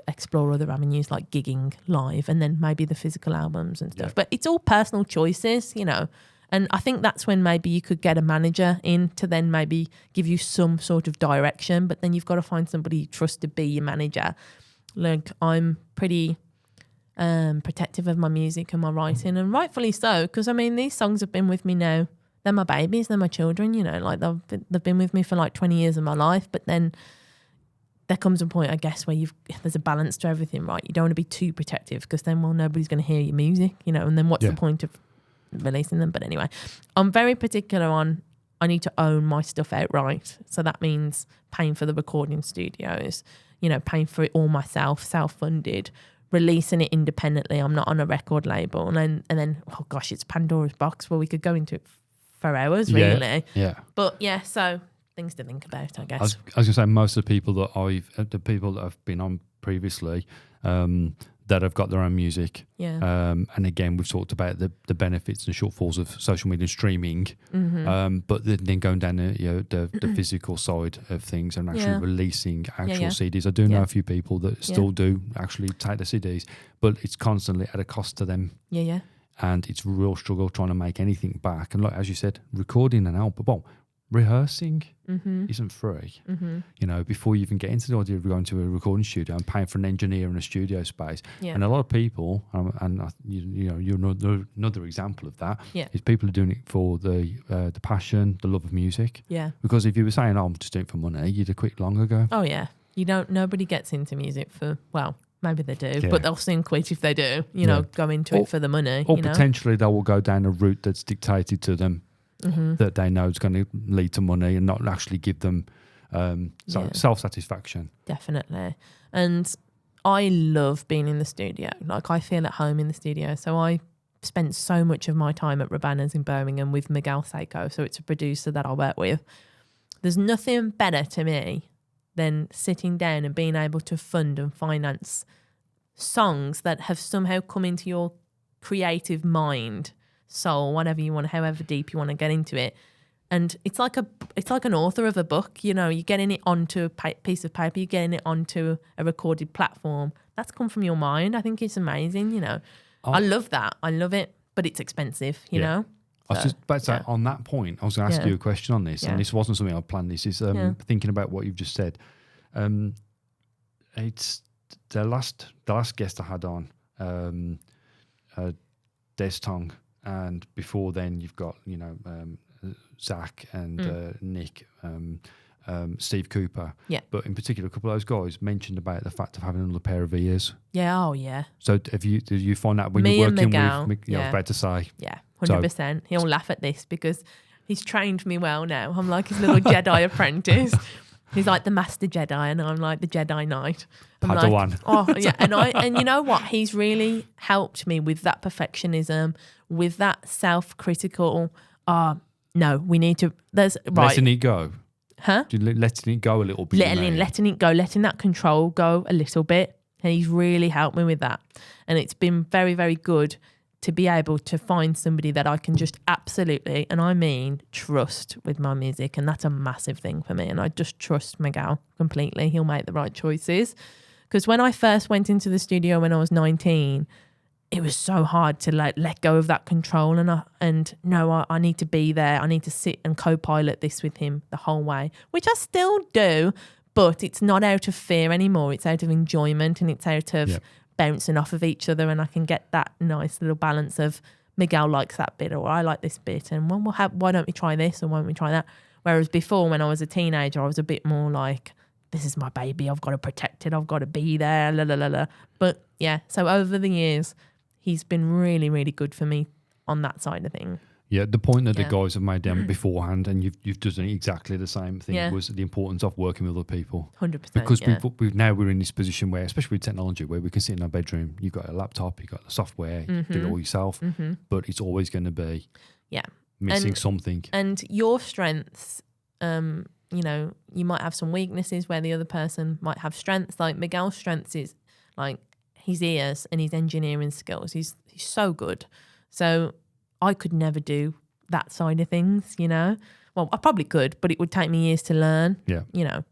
explore other avenues like gigging live, and then maybe the physical albums and stuff. But it's all personal choices, and I think that's when maybe you could get a manager in to then maybe give you some sort of direction, but then you've got to find somebody you trust to be your manager. Like, I'm pretty protective of my music and my writing, and rightfully so, because these songs have been with me now. They're my babies, they're my children, like they've been with me for like 20 years of my life. But then there comes a point, I guess, where there's a balance to everything, right? You don't want to be too protective, because then, well, nobody's going to hear your music, and then what's the point of releasing them? But anyway, I'm very particular on, I need to own my stuff outright. So that means paying for the recording studios, paying for it all myself, self-funded, releasing it independently. I'm not on a record label. And then, oh gosh, it's Pandora's box. Well, we could go into it for hours, really. Yeah. But so things to think about, I guess. I was going to say, most of the people that I've been on previously, that have got their own music. Yeah. And again, we've talked about the benefits and shortfalls of social media streaming, but then going down the physical side of things and actually releasing actual CDs. I do know a few people that still do actually take the CDs, but it's constantly at a cost to them. Yeah. And it's a real struggle trying to make anything back. And like, as you said, recording an album, rehearsing isn't free. You know, before you even get into the idea of going to a recording studio and paying for an engineer and a studio space. Yeah. And a lot of people, you're another example of that. Yeah. Is people are doing it for the passion, the love of music. Yeah. Because if you were saying, "Oh, I'm just doing it for money," you'd have quit long ago. Oh yeah. Nobody gets into music for, well, maybe they do, Yeah. but they'll soon quit if they do, you know, go into it for the money. Or you know? potentially they will go down a route that's dictated to them that they know is going to lead to money and not actually give them self-satisfaction. Definitely. And I love being in the studio. Like, I feel at home in the studio. So I spent so much of my time at Rosanna's in Birmingham with Miguel Seiko. So it's a producer that I work with. There's nothing better to me than sitting down and being able to fund and finance songs that have somehow come into your creative mind, soul, whatever you want, however deep you want to get into it. And it's like an author of a book, you know, you're getting it onto a piece of paper, you're getting it onto a recorded platform. That's come from your mind. I think it's amazing, you know. I love that. I love it, but it's expensive, you know. I was just about to say, on that point, I was going to ask you a question on this, and this wasn't something I planned. This is thinking about what you've just said. It's the last guest I had on, Tong, and before then you've got, you know, Zach and Nick, Steve Cooper. Yeah. But in particular, a couple of those guys mentioned about the fact of having another pair of ears. Yeah. Oh, yeah. So did you find that when Me you're working Miguel, with? I was about to say. Yeah, 100%. He'll laugh at this because he's trained me well now. I'm like his little Jedi apprentice. He's like the master Jedi, and I'm like the Jedi Knight. Padawan. Like, oh yeah, and you know what? He's really helped me with that perfectionism, with that self-critical. No, we need to. There's right. Letting it go. Huh? Letting it go a little bit. Letting it go, letting that control go a little bit. And he's really helped me with that. And it's been very, very good to be able to find somebody that I can just absolutely, and I mean trust with my music. And that's a massive thing for me. And I just trust Miguel completely. He'll make the right choices. Because when I first went into the studio when I was 19, it was so hard to like let go of that control. And I need to be there. I need to sit and co-pilot this with him the whole way, which I still do, but it's not out of fear anymore. It's out of enjoyment, and it's out of bouncing off of each other, and I can get that nice little balance of Miguel likes that bit, or I like this bit, and why don't we try this, or why don't we try that? Whereas before, when I was a teenager, I was a bit more like, this is my baby, I've got to protect it, I've got to be there, la la la la. But yeah, so over the years, he's been really, really good for me on that side of things. Yeah, the point that the guys have made down beforehand, and you've done exactly the same thing, was the importance of working with other people. 100%. Because we're in this position where, especially with technology, where we can sit in our bedroom, you've got a laptop, you've got the software, you do it all yourself, but it's always going to be missing something. And your strengths, you know, you might have some weaknesses where the other person might have strengths. Like Miguel's strengths is like his ears and his engineering skills. He's so good. So I could never do that side of things, you know. Well, I probably could, but it would take me years to learn, you know.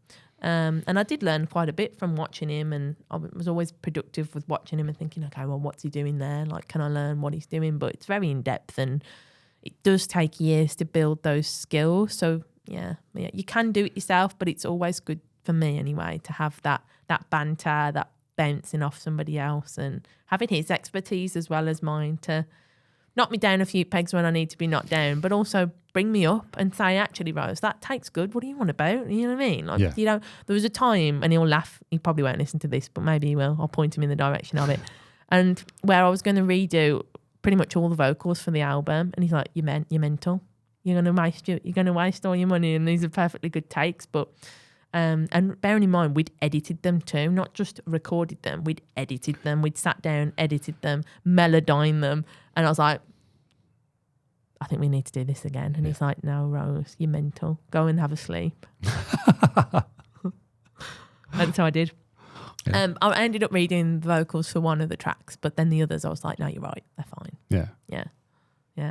And I did learn quite a bit from watching him, and I was always productive with watching him and thinking, okay, well, what's he doing there? Like, can I learn what he's doing? But it's very in-depth, and it does take years to build those skills. So, yeah, you can do it yourself, but it's always good for me anyway to have that banter, that bouncing off somebody else, and having his expertise as well as mine to knock me down a few pegs when I need to be knocked down, but also bring me up and say, actually, Rose, that takes good. What do you want about? You know what I mean? Like, you know, there was a time, and he'll laugh. He probably won't listen to this, but maybe he will. I'll point him in the direction of it. And where I was going to redo pretty much all the vocals for the album, and he's like, you're mental. You're going to waste all your money, and these are perfectly good takes, but and bearing in mind, we'd edited them too, not just recorded them. We'd edited them. We'd sat down, edited them, melodined them. And I was like, I think we need to do this again. And he's like, no, Rose, you're mental. Go and have a sleep. And so I did. I ended up reading the vocals for one of the tracks, but then the others, I was like, no, you're right. They're fine. Yeah.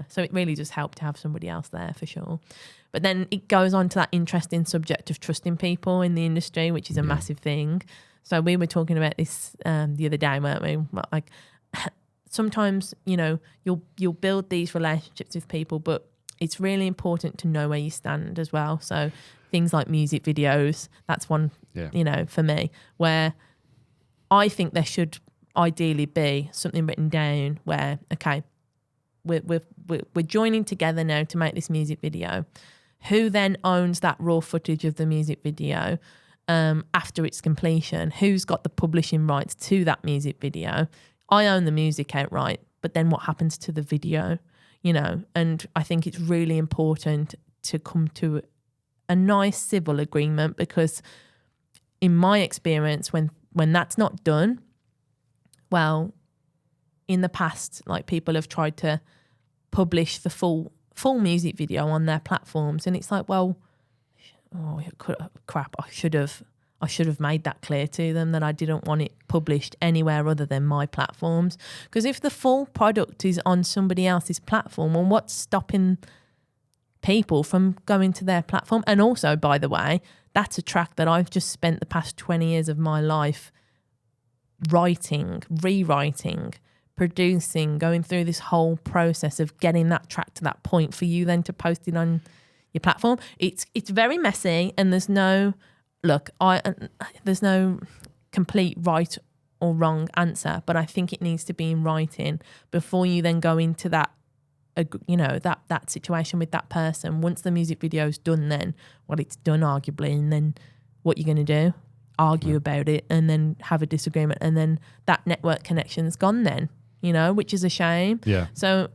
So it really just helped to have somebody else there for sure. But then it goes on to that interesting subject of trusting people in the industry, which is a massive thing. So we were talking about this the other day, weren't we? Like sometimes, you know, you'll build these relationships with people, but it's really important to know where you stand as well. So things like music videos, that's one, for me, where I think there should ideally be something written down where, okay, we're joining together now to make this music video. Who then owns that raw footage of the music video after its completion? Who's got the publishing rights to that music video? I own the music outright, but then what happens to the video? And I think it's really important to come to a nice civil agreement, because in my experience, when that's not done, well, in the past, like, people have tried to publish the full music video on their platforms, and it's like, well, crap, I should have made that clear to them that I didn't want it published anywhere other than my platforms. Because if the full product is on somebody else's platform, well, what's stopping people from going to their platform? And also, by the way, that's a track that I've just spent the past 20 years of my life writing, rewriting, producing, going through this whole process of getting that track to that point for you then to post it on your platform. It's very messy, and there's no complete right or wrong answer, but I think it needs to be in writing before you then go into that that situation with that person. Once the music video's done, then, well, it's done arguably, and then what you're going to do? Argue about it, and then have a disagreement, and then that network connection's gone then, which is a shame. Yeah. So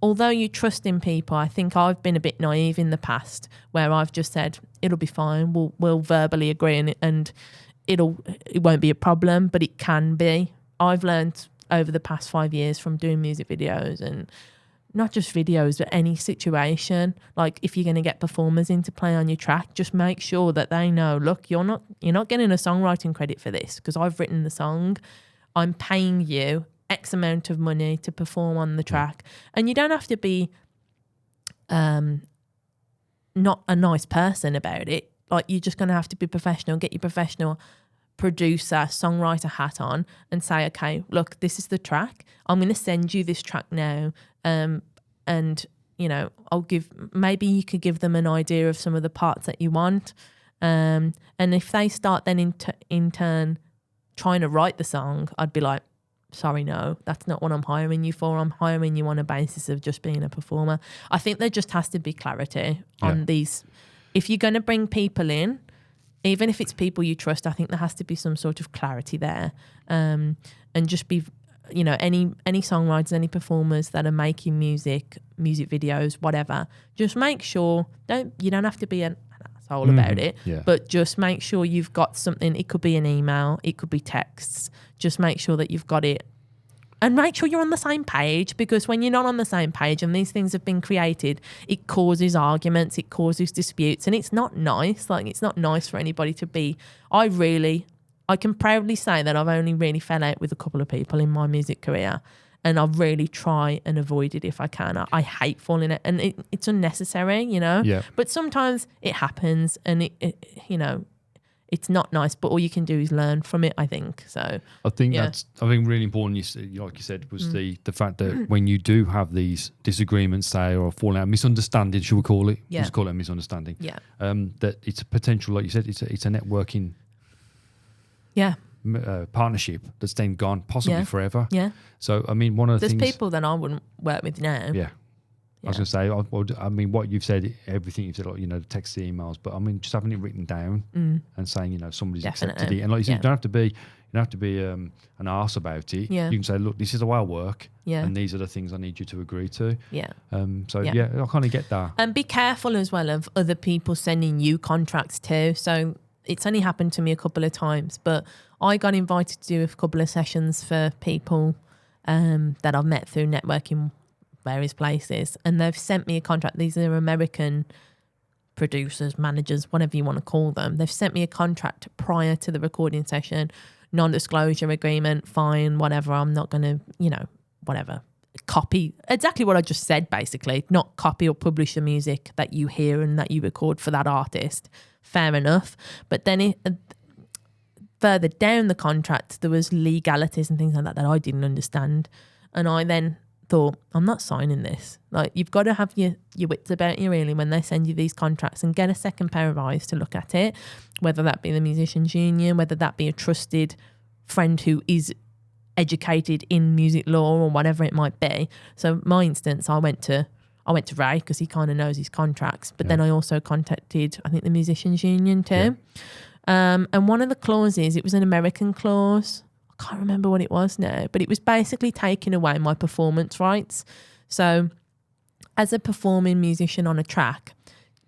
although you trust in people, I think I've been a bit naive in the past, where I've just said, it'll be fine, we'll verbally agree on it, and it won't be a problem, but it can be. I've learned over the past 5 years from doing music videos, and not just videos, but any situation. Like, if you're going to get performers in to play on your track, just make sure that they know, look, you're not getting a songwriting credit for this because I've written the song. I'm paying you X amount of money to perform on the track. And you don't have to be not a nice person about it. Like, you're just going to have to be professional, get your professional producer, songwriter hat on, and say, okay, look, this is the track. I'm going to send you this track now. And, maybe you could give them an idea of some of the parts that you want. And if they start then in turn trying to write the song, I'd be like, sorry, no, that's not what I'm hiring you for. I'm hiring you on a basis of just being a performer. I think there just has to be clarity on these. If you're going to bring people in, even if it's people you trust, I think there has to be some sort of clarity there. And just be, any songwriters, any performers that are making music videos, whatever, just make sure, you don't have to be an asshole about it, but just make sure you've got something. It could be an email, it could be texts. Just make sure that you've got it. And make sure you're on the same page, because when you're not on the same page and these things have been created, it causes arguments, it causes disputes, and it's not nice. Like, it's not nice for anybody to be. I can proudly say that I've only really fell out with a couple of people in my music career, and I really try and avoid it if I can. I hate falling out, and it's unnecessary, Yeah. But sometimes it happens, and it's not nice, but all you can do is learn from it, I think. So I think really important, like you said, was the fact that when you do have these disagreements, say, or falling out, misunderstanding, should we call it? Yeah. Let's call it a misunderstanding. Yeah. That it's a potential, like you said, it's a networking partnership that's then gone, possibly forever. Yeah. So, I mean, one of the things... There's people that I wouldn't work with now. Yeah. I was going to say, I mean, what you've said, everything you've said, like, the text, the emails, but I mean, just having it written down and saying, somebody's accepted it. And like you said, you don't have to be an arse about it. Yeah. You can say, look, this is the way I work, and these are the things I need you to agree to. Yeah. I kind of get that. And be careful as well of other people sending you contracts too. So it's only happened to me a couple of times, but I got invited to do a couple of sessions for people that I've met through networking various places, and they've sent me a contract. These are American producers, managers, whatever you want to call them. They've sent me a contract prior to the recording session, non-disclosure agreement, fine, whatever. I'm not going to, whatever, copy exactly what I just said, basically, not copy or publish the music that you hear and that you record for that artist. Fair enough. But then further down the contract, there was legalities and things like that I didn't understand. And I then thought, I'm not signing this. Like, you've got to have your wits about you, really, when they send you these contracts, and get a second pair of eyes to look at it, whether that be the musicians union, whether that be a trusted friend who is educated in music law or whatever it might be. So my instance, I went to Ray because he kind of knows his contracts, but then I also contacted, I think, the musicians union too. And one of the clauses, it was an American clause. I can't remember what it was now, but it was basically taking away my performance rights. So as a performing musician on a track,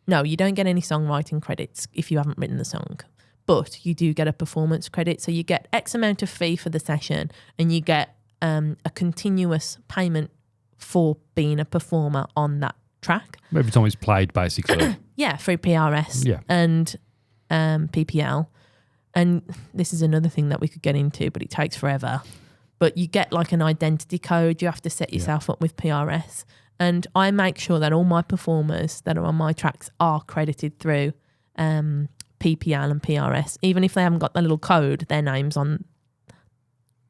no, you don't get any songwriting credits if you haven't written the song, but you do get a performance credit. So you get X amount of fee for the session, and you get a continuous payment for being a performer on that track. Every time it's played, basically. Yeah, through PRS and PPL. And this is another thing that we could get into, but it takes forever. But you get like an identity code. You have to set yourself up with PRS. And I make sure that all my performers that are on my tracks are credited through PPL and PRS. Even if they haven't got the little code, their name's on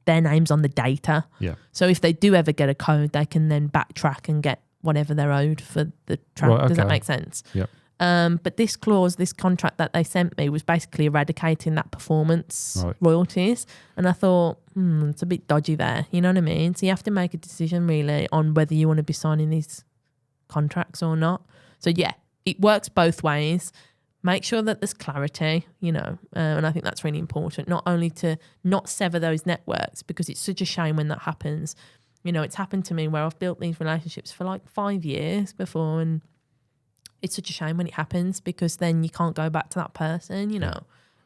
the data. Yeah. So if they do ever get a code, they can then backtrack and get whatever they're owed for the track. Right, okay. Does that make sense? Yep. But this clause, this contract that they sent me, was basically eradicating that performance royalties. And I thought, it's a bit dodgy there. You know what I mean? So you have to make a decision really on whether you want to be signing these contracts or not. So yeah, it works both ways. Make sure that there's clarity, and I think that's really important, not only to not sever those networks, because it's such a shame when that happens. It's happened to me where I've built these relationships for like 5 years before, and it's such a shame when it happens, because then you can't go back to that person,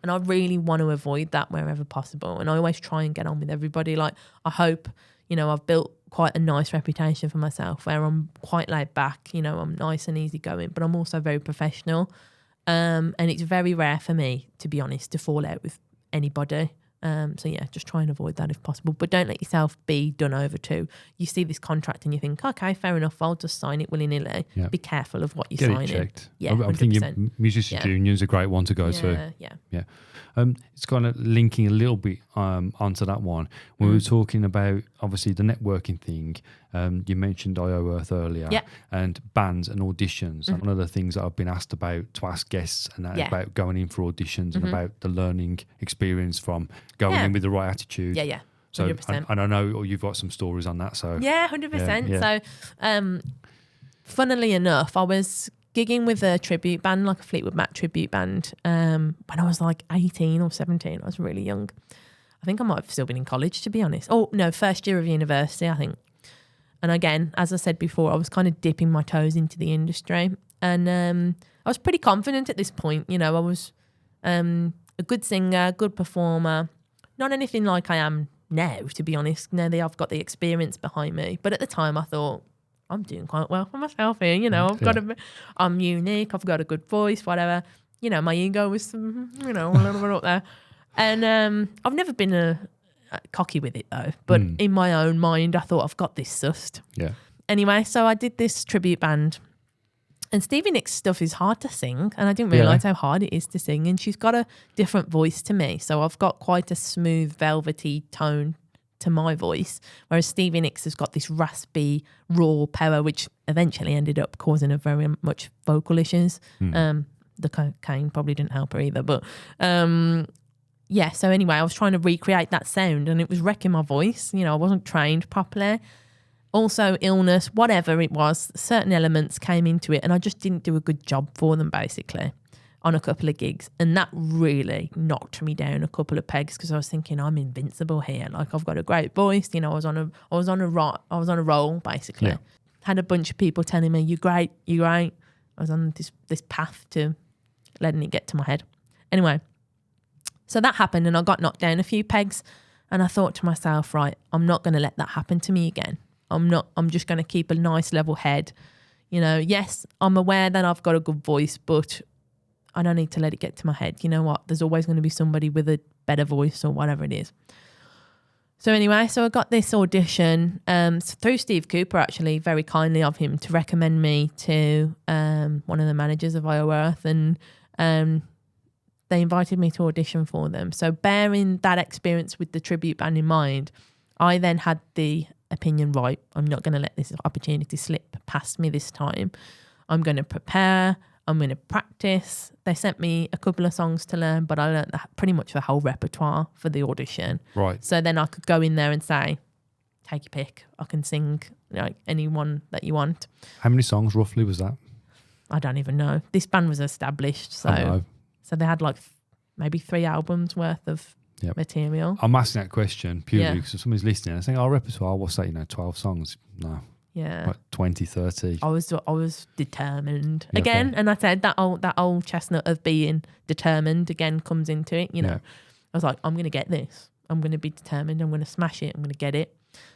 and I really want to avoid that wherever possible. And I always try and get on with everybody. Like, I hope, I've built quite a nice reputation for myself where I'm quite laid back, I'm nice and easygoing, but I'm also very professional. And it's very rare for me, to be honest, to fall out with anybody. So yeah, just try and avoid that if possible. But don't let yourself be done over too. You see this contract and you think, okay, fair enough, I'll just sign it willy-nilly. Yeah. Be careful of what you're signing. Get it checked. Yeah, I think your musicians union is a great one to go to. Yeah. It's kind of linking a little bit onto that one. When we were talking about, obviously, the networking thing, you mentioned IO Earth earlier, and bands and auditions. And one of the things that I've been asked about to ask guests and about going in for auditions and about the learning experience from going in with the right attitude. Yeah. 100%. So, and I know you've got some stories on that. So 100%. Yeah. So, funnily enough, I was gigging with a tribute band, like a Fleetwood Mac tribute band, when I was like 18 or 17. I was really young. I think I might have still been in college, to be honest. Oh, no, first year of university, I think. And again, as I said before, I was kind of dipping my toes into the industry. And I was pretty confident at this point. I was a good singer, good performer. Not anything like I am now, to be honest. Now that I've got the experience behind me. But at the time, I thought, I'm doing quite well for myself here. I'm unique. I've got a good voice, whatever. My ego was, a little bit up there. And I've never been cocky with it though. But in my own mind, I thought, I've got this sussed. Yeah. Anyway, so I did this tribute band. And Stevie Nicks' stuff is hard to sing. And I didn't realise how hard it is to sing. And she's got a different voice to me. So I've got quite a smooth, velvety tone to my voice, whereas Stevie Nicks has got this raspy, raw power, which eventually ended up causing her very much vocal issues. The cocaine probably didn't help her either, but so anyway, I was trying to recreate that sound and it was wrecking my voice. I wasn't trained properly. Also illness, whatever it was, certain elements came into it and I just didn't do a good job for them, basically, on a couple of gigs. And that really knocked me down a couple of pegs, because I was thinking, I'm invincible here. Like, I've got a great voice. I was on a roll, basically. Yeah. Had a bunch of people telling me, you're great. I was on this path to letting it get to my head. Anyway, so that happened and I got knocked down a few pegs and I thought to myself, right, I'm not going to let that happen to me again. I'm just going to keep a nice level head. Yes, I'm aware that I've got a good voice, but I don't need to let it get to my head. You know what? There's always going to be somebody with a better voice or whatever it is. So anyway, so I got this audition through Steve Cooper, actually, very kindly of him to recommend me to one of the managers of IO Earth, and they invited me to audition for them. So bearing that experience with the tribute band in mind, I then had the opinion, right, I'm not going to let this opportunity slip past me this time. I'm going to prepare. I'm going to practice. They sent me a couple of songs to learn, but I learned pretty much the whole repertoire for the audition. Right. So then I could go in there and say, take your pick. I can sing like any one that you want. How many songs roughly was that? I don't even know. This band was established, so they had like maybe 3 albums worth of material. I'm asking that question purely Yeah. because if somebody's listening, I think our repertoire, what's that, 12 songs? No. Yeah. Like 20, 30. I was determined Yeah, again, okay. and I said that old chestnut of being determined again comes into it. Yeah. I was like, I'm going to get this. I'm going to be determined. I'm going to smash it. I'm going to get it.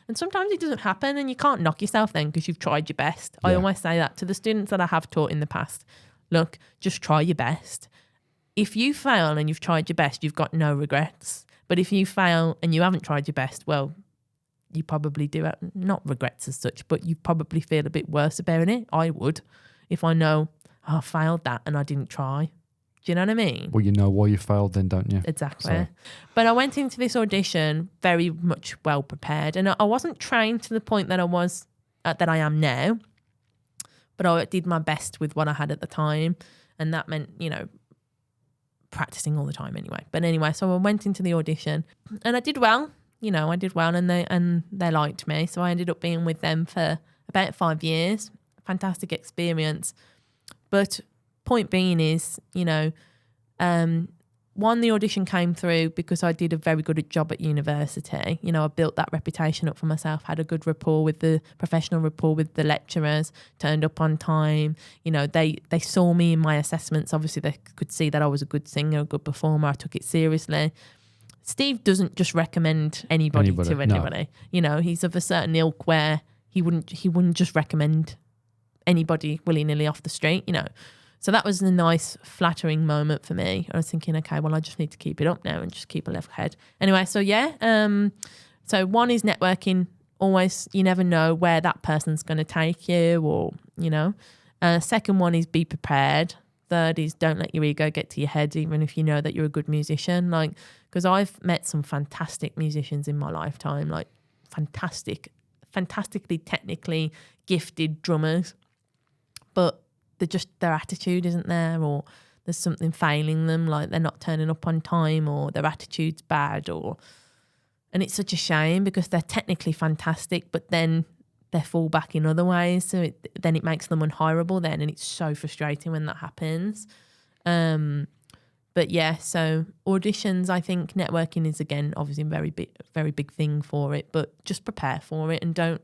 And sometimes it doesn't happen, and you can't knock yourself then because you've tried your best. I always say that to the students that I have taught in the past. Look, just try your best. If you fail and you've tried your best, you've got no regrets. But if you fail and you haven't tried your best, well, you probably do have, not regrets as such, but you probably feel a bit worse about it. I would, if I know I failed that and I didn't try. Do you know what I mean? Well, you know why you failed then, don't you? Exactly. So. But I went into this audition very much well prepared, and I wasn't trained to the point that I am now, but I did my best with what I had at the time, and that meant, practicing all the time anyway. But anyway, so I went into the audition and I did well. I did well, and they liked me. So I ended up being with them for about 5 years. Fantastic experience. But point being is, one, the audition came through because I did a very good job at university. I built that reputation up for myself, had a good rapport with the professional rapport with the lecturers, turned up on time. They saw me in my assessments. Obviously, they could see that I was a good singer, a good performer. I took it seriously. Steve doesn't just recommend anybody to anybody. No. He's of a certain ilk where he wouldn't just recommend anybody willy-nilly off the street, So that was a nice, flattering moment for me. I was thinking, okay, well, I just need to keep it up now and just keep a level head. Anyway, so so one is networking. Always, you never know where that person's going to take you, or, second one is be prepared. Third is don't let your ego get to your head, even if you know that you're a good musician. Because I've met some fantastic musicians in my lifetime, fantastically technically gifted drummers, but their attitude isn't there, or there's something failing them, like they're not turning up on time, or their attitude's bad, and it's such a shame because they're technically fantastic, but then they fall back in other ways, so then it makes them unhireable then, and it's so frustrating when that happens. But yeah, so auditions, I think networking is again obviously a very big thing for it, but just prepare for it and don't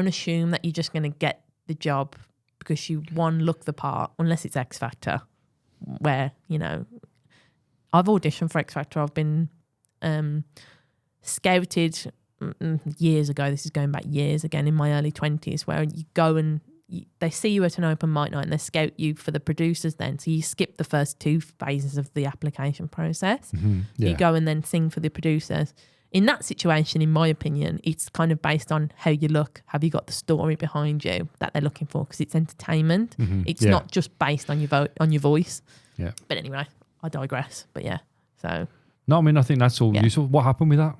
assume that you're just going to get the job because you look the part, unless it's X Factor, where I've auditioned for X Factor. I've been scouted years ago. This is going back years again, in my early 20s, where you go and they see you at an open mic night and they scout you for the producers then. So you skip the first 2 phases of the application process. Mm-hmm. Yeah. You go and then sing for the producers. In that situation, in my opinion, it's kind of based on how you look. Have you got the story behind you that they're looking for? Because it's entertainment. Mm-hmm. It's not just based on your voice. Yeah. But anyway, I digress. But yeah, so. No, I think that's all useful. What happened with that?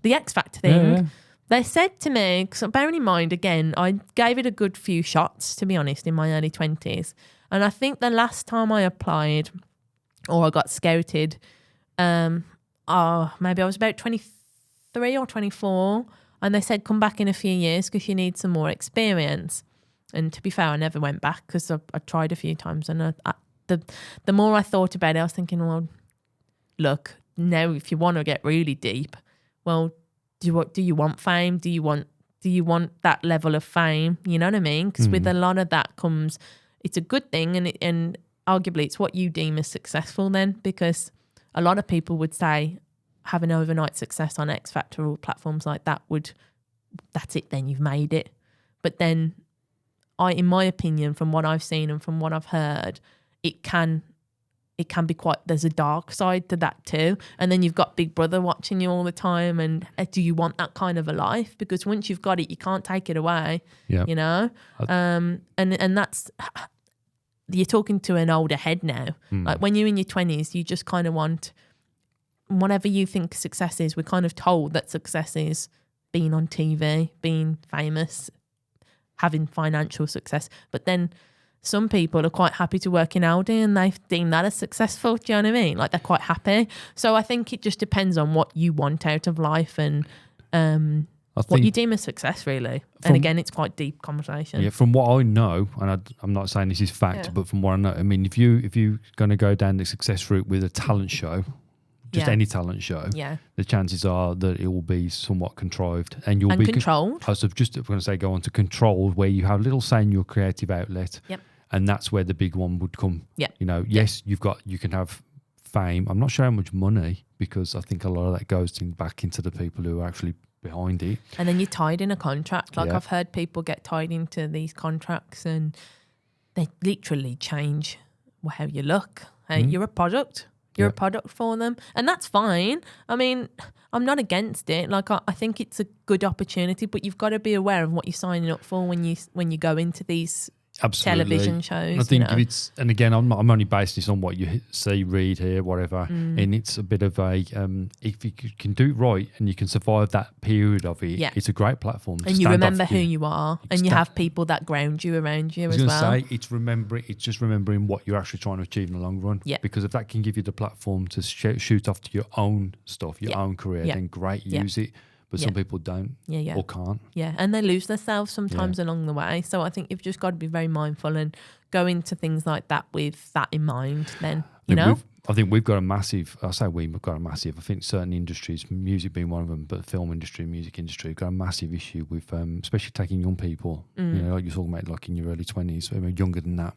The X Factor thing. Yeah. They said to me, because bearing in mind, again, I gave it a good few shots, to be honest, in my early 20s. And I think the last time I applied or I got scouted, maybe I was about 23 or 24. And they said, come back in a few years because you need some more experience. And to be fair, I never went back because I tried a few times. And the more I thought about it, I was thinking, well, look, now if you want to get really deep, well, do you want fame? Do you want that level of fame? You know what I mean? Because with a lot of that comes, it's a good thing, and arguably it's what you deem as successful then, because a lot of people would say having overnight success on X Factor or platforms like that that's it, then you've made it. But then in my opinion, from what I've seen and from what I've heard, it can be quite, there's a dark side to that too. And then you've got Big Brother watching you all the time. And do you want that kind of a life? Because once you've got it, you can't take it away, And that's, you're talking to an older head now. Like when you're in your 20s, you just kind of want whatever you think success is. We're kind of told that success is being on TV, being famous, having financial success. But then some people are quite happy to work in Audi and they deem that as successful. Do you know what I mean? Like they're quite happy. So I think it just depends on what you want out of life and what you deem as success, really. And again, it's quite deep conversation. Yeah, from what I know, and I'm not saying this is fact, but from what I know, I mean, if you're going to go down the success route with a talent show, just any talent show, the chances are that it will be somewhat contrived and you'll be controlled. I was just going to say go on to controlled, where you have little say in your creative outlet. Yep. And that's where the big one would come. Yeah. You know, yes, you can have fame. I'm not sure how much money, because I think a lot of that goes back into the people who are actually behind it. And then you're tied in a contract. Like I've heard people get tied into these contracts and they literally change how you look. You're a product. You're a product for them. And that's fine. I mean, I'm not against it. Like I think it's a good opportunity, but you've got to be aware of what you're signing up for when you go into these television shows. I think if it's, and again, I'm only basing this on what you see, read, hear, whatever, and it's a bit of a if you can do it right and you can survive that period of it, it's a great platform. And you remember who you are, and you have people that ground you around you as well. I was going to say, it's just remembering what you're actually trying to achieve in the long run. Yeah. Because if that can give you the platform to shoot off to your own stuff, your own career, then great, use it. But some people don't or can't. Yeah, and they lose themselves sometimes along the way. So I think you've just got to be very mindful and go into things like that with that in mind then, you know? I think we've got a massive, I think certain industries, music being one of them, but film industry, music industry, got a massive issue with, especially taking young people, you know, like you're talking about like in your early 20s, or younger than that,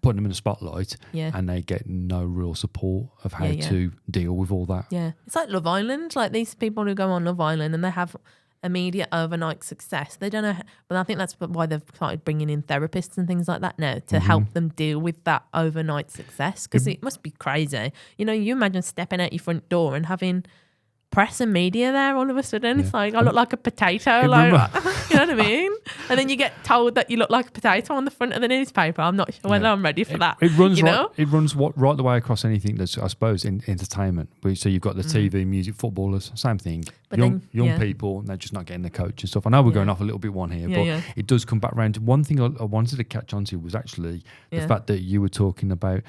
putting them in the spotlight and they get no real support of how to deal with all that. Yeah, it's like Love Island, like these people who go on Love Island and they have immediate overnight success. They don't know, but I think that's why they've started bringing in therapists and things like that now to help them deal with that overnight success, because it must be crazy. You know, you imagine stepping out your front door and having press and media there all of a sudden. It's like, I look like a potato, like, you know what I mean? And then you get told that you look like a potato on the front of the newspaper. I'm not sure whether I'm ready for that. It runs you know? It runs right the way across anything that's, I suppose, in entertainment. So you've got the TV, music, footballers, same thing. But young people, and they're just not getting the coach and stuff. I know we're going off a little bit one here, but it does come back around. One thing I wanted to catch on to was actually the fact that you were talking about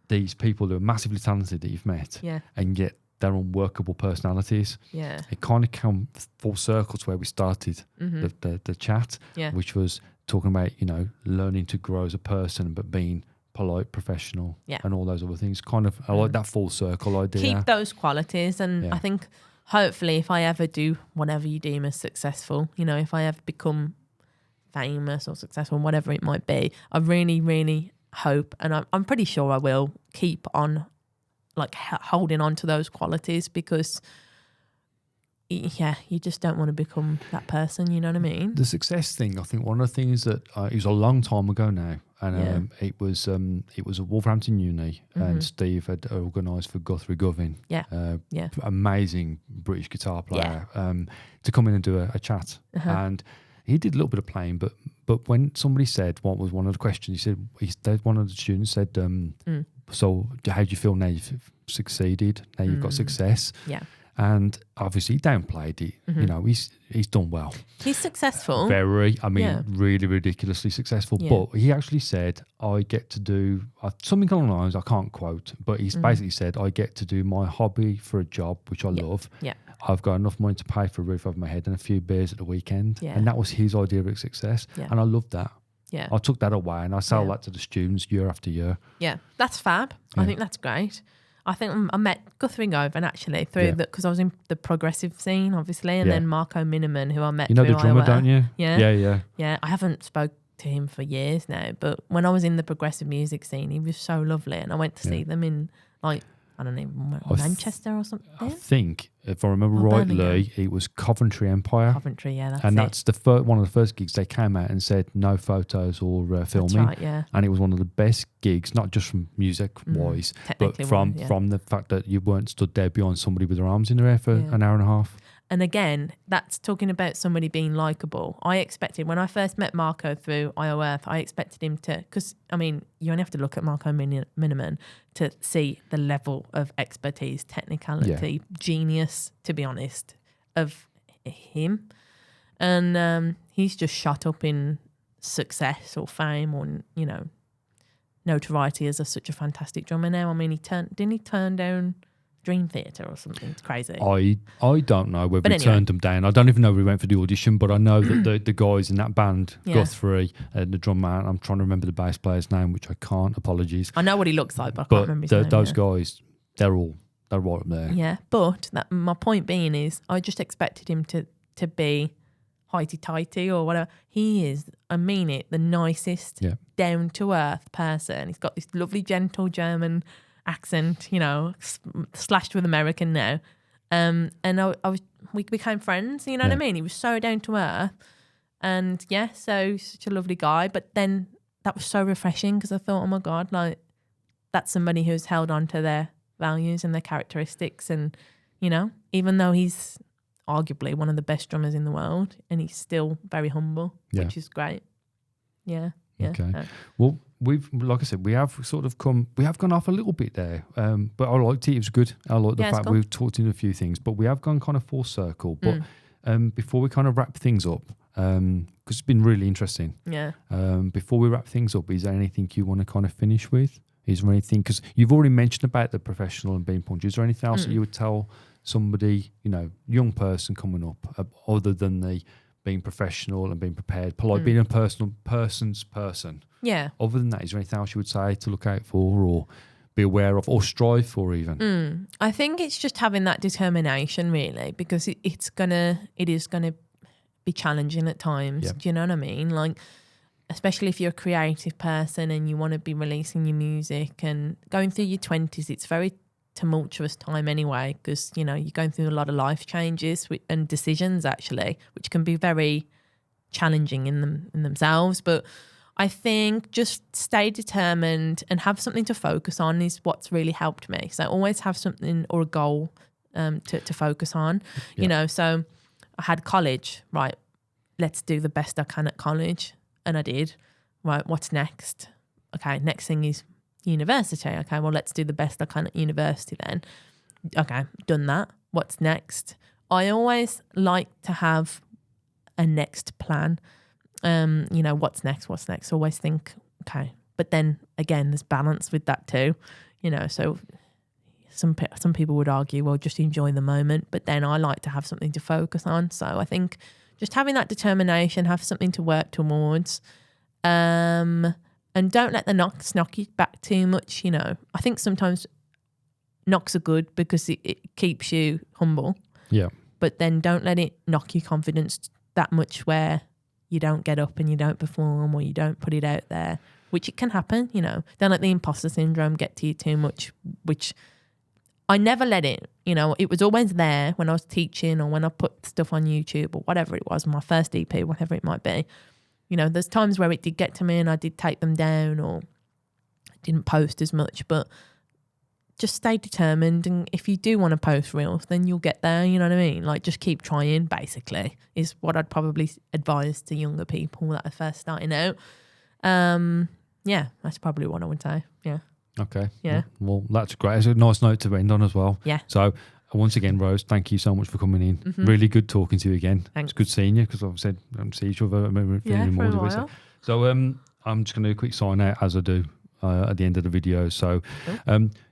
these people who are massively talented that you've met, and yet their unworkable personalities. Yeah, it kind of came full circle to where we started the chat, which was talking about, you know, learning to grow as a person, but being polite, professional, and all those other things. Kind of, I like that full circle idea. Keep those qualities, and I think hopefully, if I ever do whatever you deem as successful, you know, if I ever become famous or successful, whatever it might be, I really, really hope, and I'm pretty sure I will keep on, like, holding on to those qualities, because you just don't want to become that person, you know what I mean? The success thing, I think one of the things that it was a long time ago now, and it was a Wolverhampton uni, and Steve had organised for Guthrie Govin, amazing British guitar player, to come in and do a chat, and he did a little bit of playing, but when somebody said, what was one of the questions, one of the students said, so how do you feel now you've succeeded, now you've got success? Yeah. And obviously he downplayed it. You know, he's done well. He's successful. Very, I mean, really ridiculously successful. Yeah. But he actually said, I get to do something along the lines, I can't quote, but he's basically said, I get to do my hobby for a job, which I love. Yeah. I've got enough money to pay for a roof over my head and a few beers at the weekend. Yeah. And that was his idea of success. Yeah. And I loved that. Yeah. I took that away and I sell that to the students year after year. Yeah, that's fab. I think that's great. I think I met Guthrie Govin actually through because I was in the progressive scene, obviously, and then Marco Miniman, who I met. You know the drummer, don't you? Yeah. Yeah, I haven't spoke to him for years now, but when I was in the progressive music scene, he was so lovely, and I went to see them in, like, I don't know, Manchester or something. I think, if I remember rightly, it was Coventry Empire. Coventry, yeah, that's and it. that's one of the first gigs they came out and said no photos or filming. That's right, yeah. And it was one of the best gigs, not just from music-wise, but from the fact that you weren't stood there behind somebody with their arms in their air for an hour and a half. And again, that's talking about somebody being likeable. I expected, when I first met Marco through IO Earth, I expected him to, because, I mean, you only have to look at Marco Miniman to see the level of expertise, technicality, genius, to be honest, of him. And he's just shot up in success or fame or, you know, notoriety as such a fantastic drummer now. I mean, didn't he turn down Dream Theater or something? It's crazy. I don't know whether he turned them down. I don't even know if he went for the audition, but I know that the guys in that band, Guthrie, the drummer, I'm trying to remember the bass player's name, which I can't. Apologies. I know what he looks like, but I can't remember his name. Those guys, they're right up there. Yeah, but my point being is, I just expected him to be highty-tighty or whatever. He is, I mean it, the nicest, down-to-earth person. He's got this lovely, gentle German accent, you know, slashed with American now. And we became friends, you know what I mean? He was so down-to-earth. And so such a lovely guy. But then that was so refreshing because I thought, oh my God, like, that's somebody who's held on to their values and their characteristics. And, you know, even though he's arguably one of the best drummers in the world, and he's still very humble, which is great. Yeah. Okay. Well, like I said, we have gone off a little bit there, but I liked it. It was good. I like the fact we've talked in a few things, but we have gone kind of full circle. But before we kind of wrap things up, because it's been really interesting. Yeah. Before we wrap things up, is there anything you want to kind of finish with? Is there anything, because you've already mentioned about the professional and being punched. Is there anything else that you would tell somebody, you know, young person coming up, other than the being professional and being prepared, polite, being a person's person? Yeah. Other than that, is there anything else you would say to look out for or be aware of or strive for even? I think it's just having that determination, really, because it is gonna be challenging at times. Do you know what I mean? Like, especially if you're a creative person and you want to be releasing your music and going through your 20s, it's very tumultuous time anyway, because, you know, you're going through a lot of life changes and decisions, actually, which can be very challenging in themselves. But I think just stay determined and have something to focus on is what's really helped me. So always have something or a goal to focus on, you know. So I had college, right, let's do the best I can at college. And I did. Right, what's next? Okay, next thing is university. Okay, well, let's do the best I can at university then. Okay, done that. What's next? I always like to have a next plan. You know, what's next? Always think, okay. But then again, there's balance with that too. You know, so some people would argue, well, just enjoy the moment. But then I like to have something to focus on. So I think just having that determination, have something to work towards, and don't let the knocks knock you back too much. You know, I think sometimes knocks are good because it keeps you humble. Yeah. But then don't let it knock your confidence that much where you don't get up and you don't perform or you don't put it out there, which it can happen. You know, don't let the imposter syndrome get to you too much, which I never let it. You know, it was always there when I was teaching or when I put stuff on YouTube or whatever it was, my first EP, whatever it might be. You know, there's times where it did get to me and I did take them down or didn't post as much, but just stay determined. And if you do want to post reels, then you'll get there. You know what I mean? Like, just keep trying, basically, is what I'd probably advise to younger people that are first starting out. Yeah, that's probably what I would say. Yeah. Okay. Yeah. Well, that's great. It's a nice note to end on as well. Yeah. So once again, Rose, thank you so much for coming in. Mm-hmm. Really good talking to you again. Thanks. It's good seeing you because I've said I don't see each other anymore. So I'm just going to do a quick sign out as I do at the end of the video. So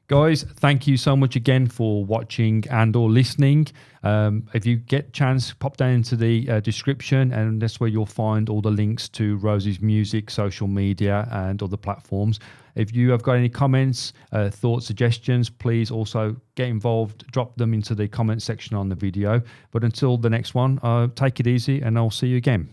guys, thank you so much again for watching and or listening. If you get a chance, pop down into the description, and that's where you'll find all the links to Rosie's music, social media and other platforms. If you have got any comments, thoughts, suggestions, please also get involved. Drop them into the comment section on the video. But until the next one, take it easy and I'll see you again.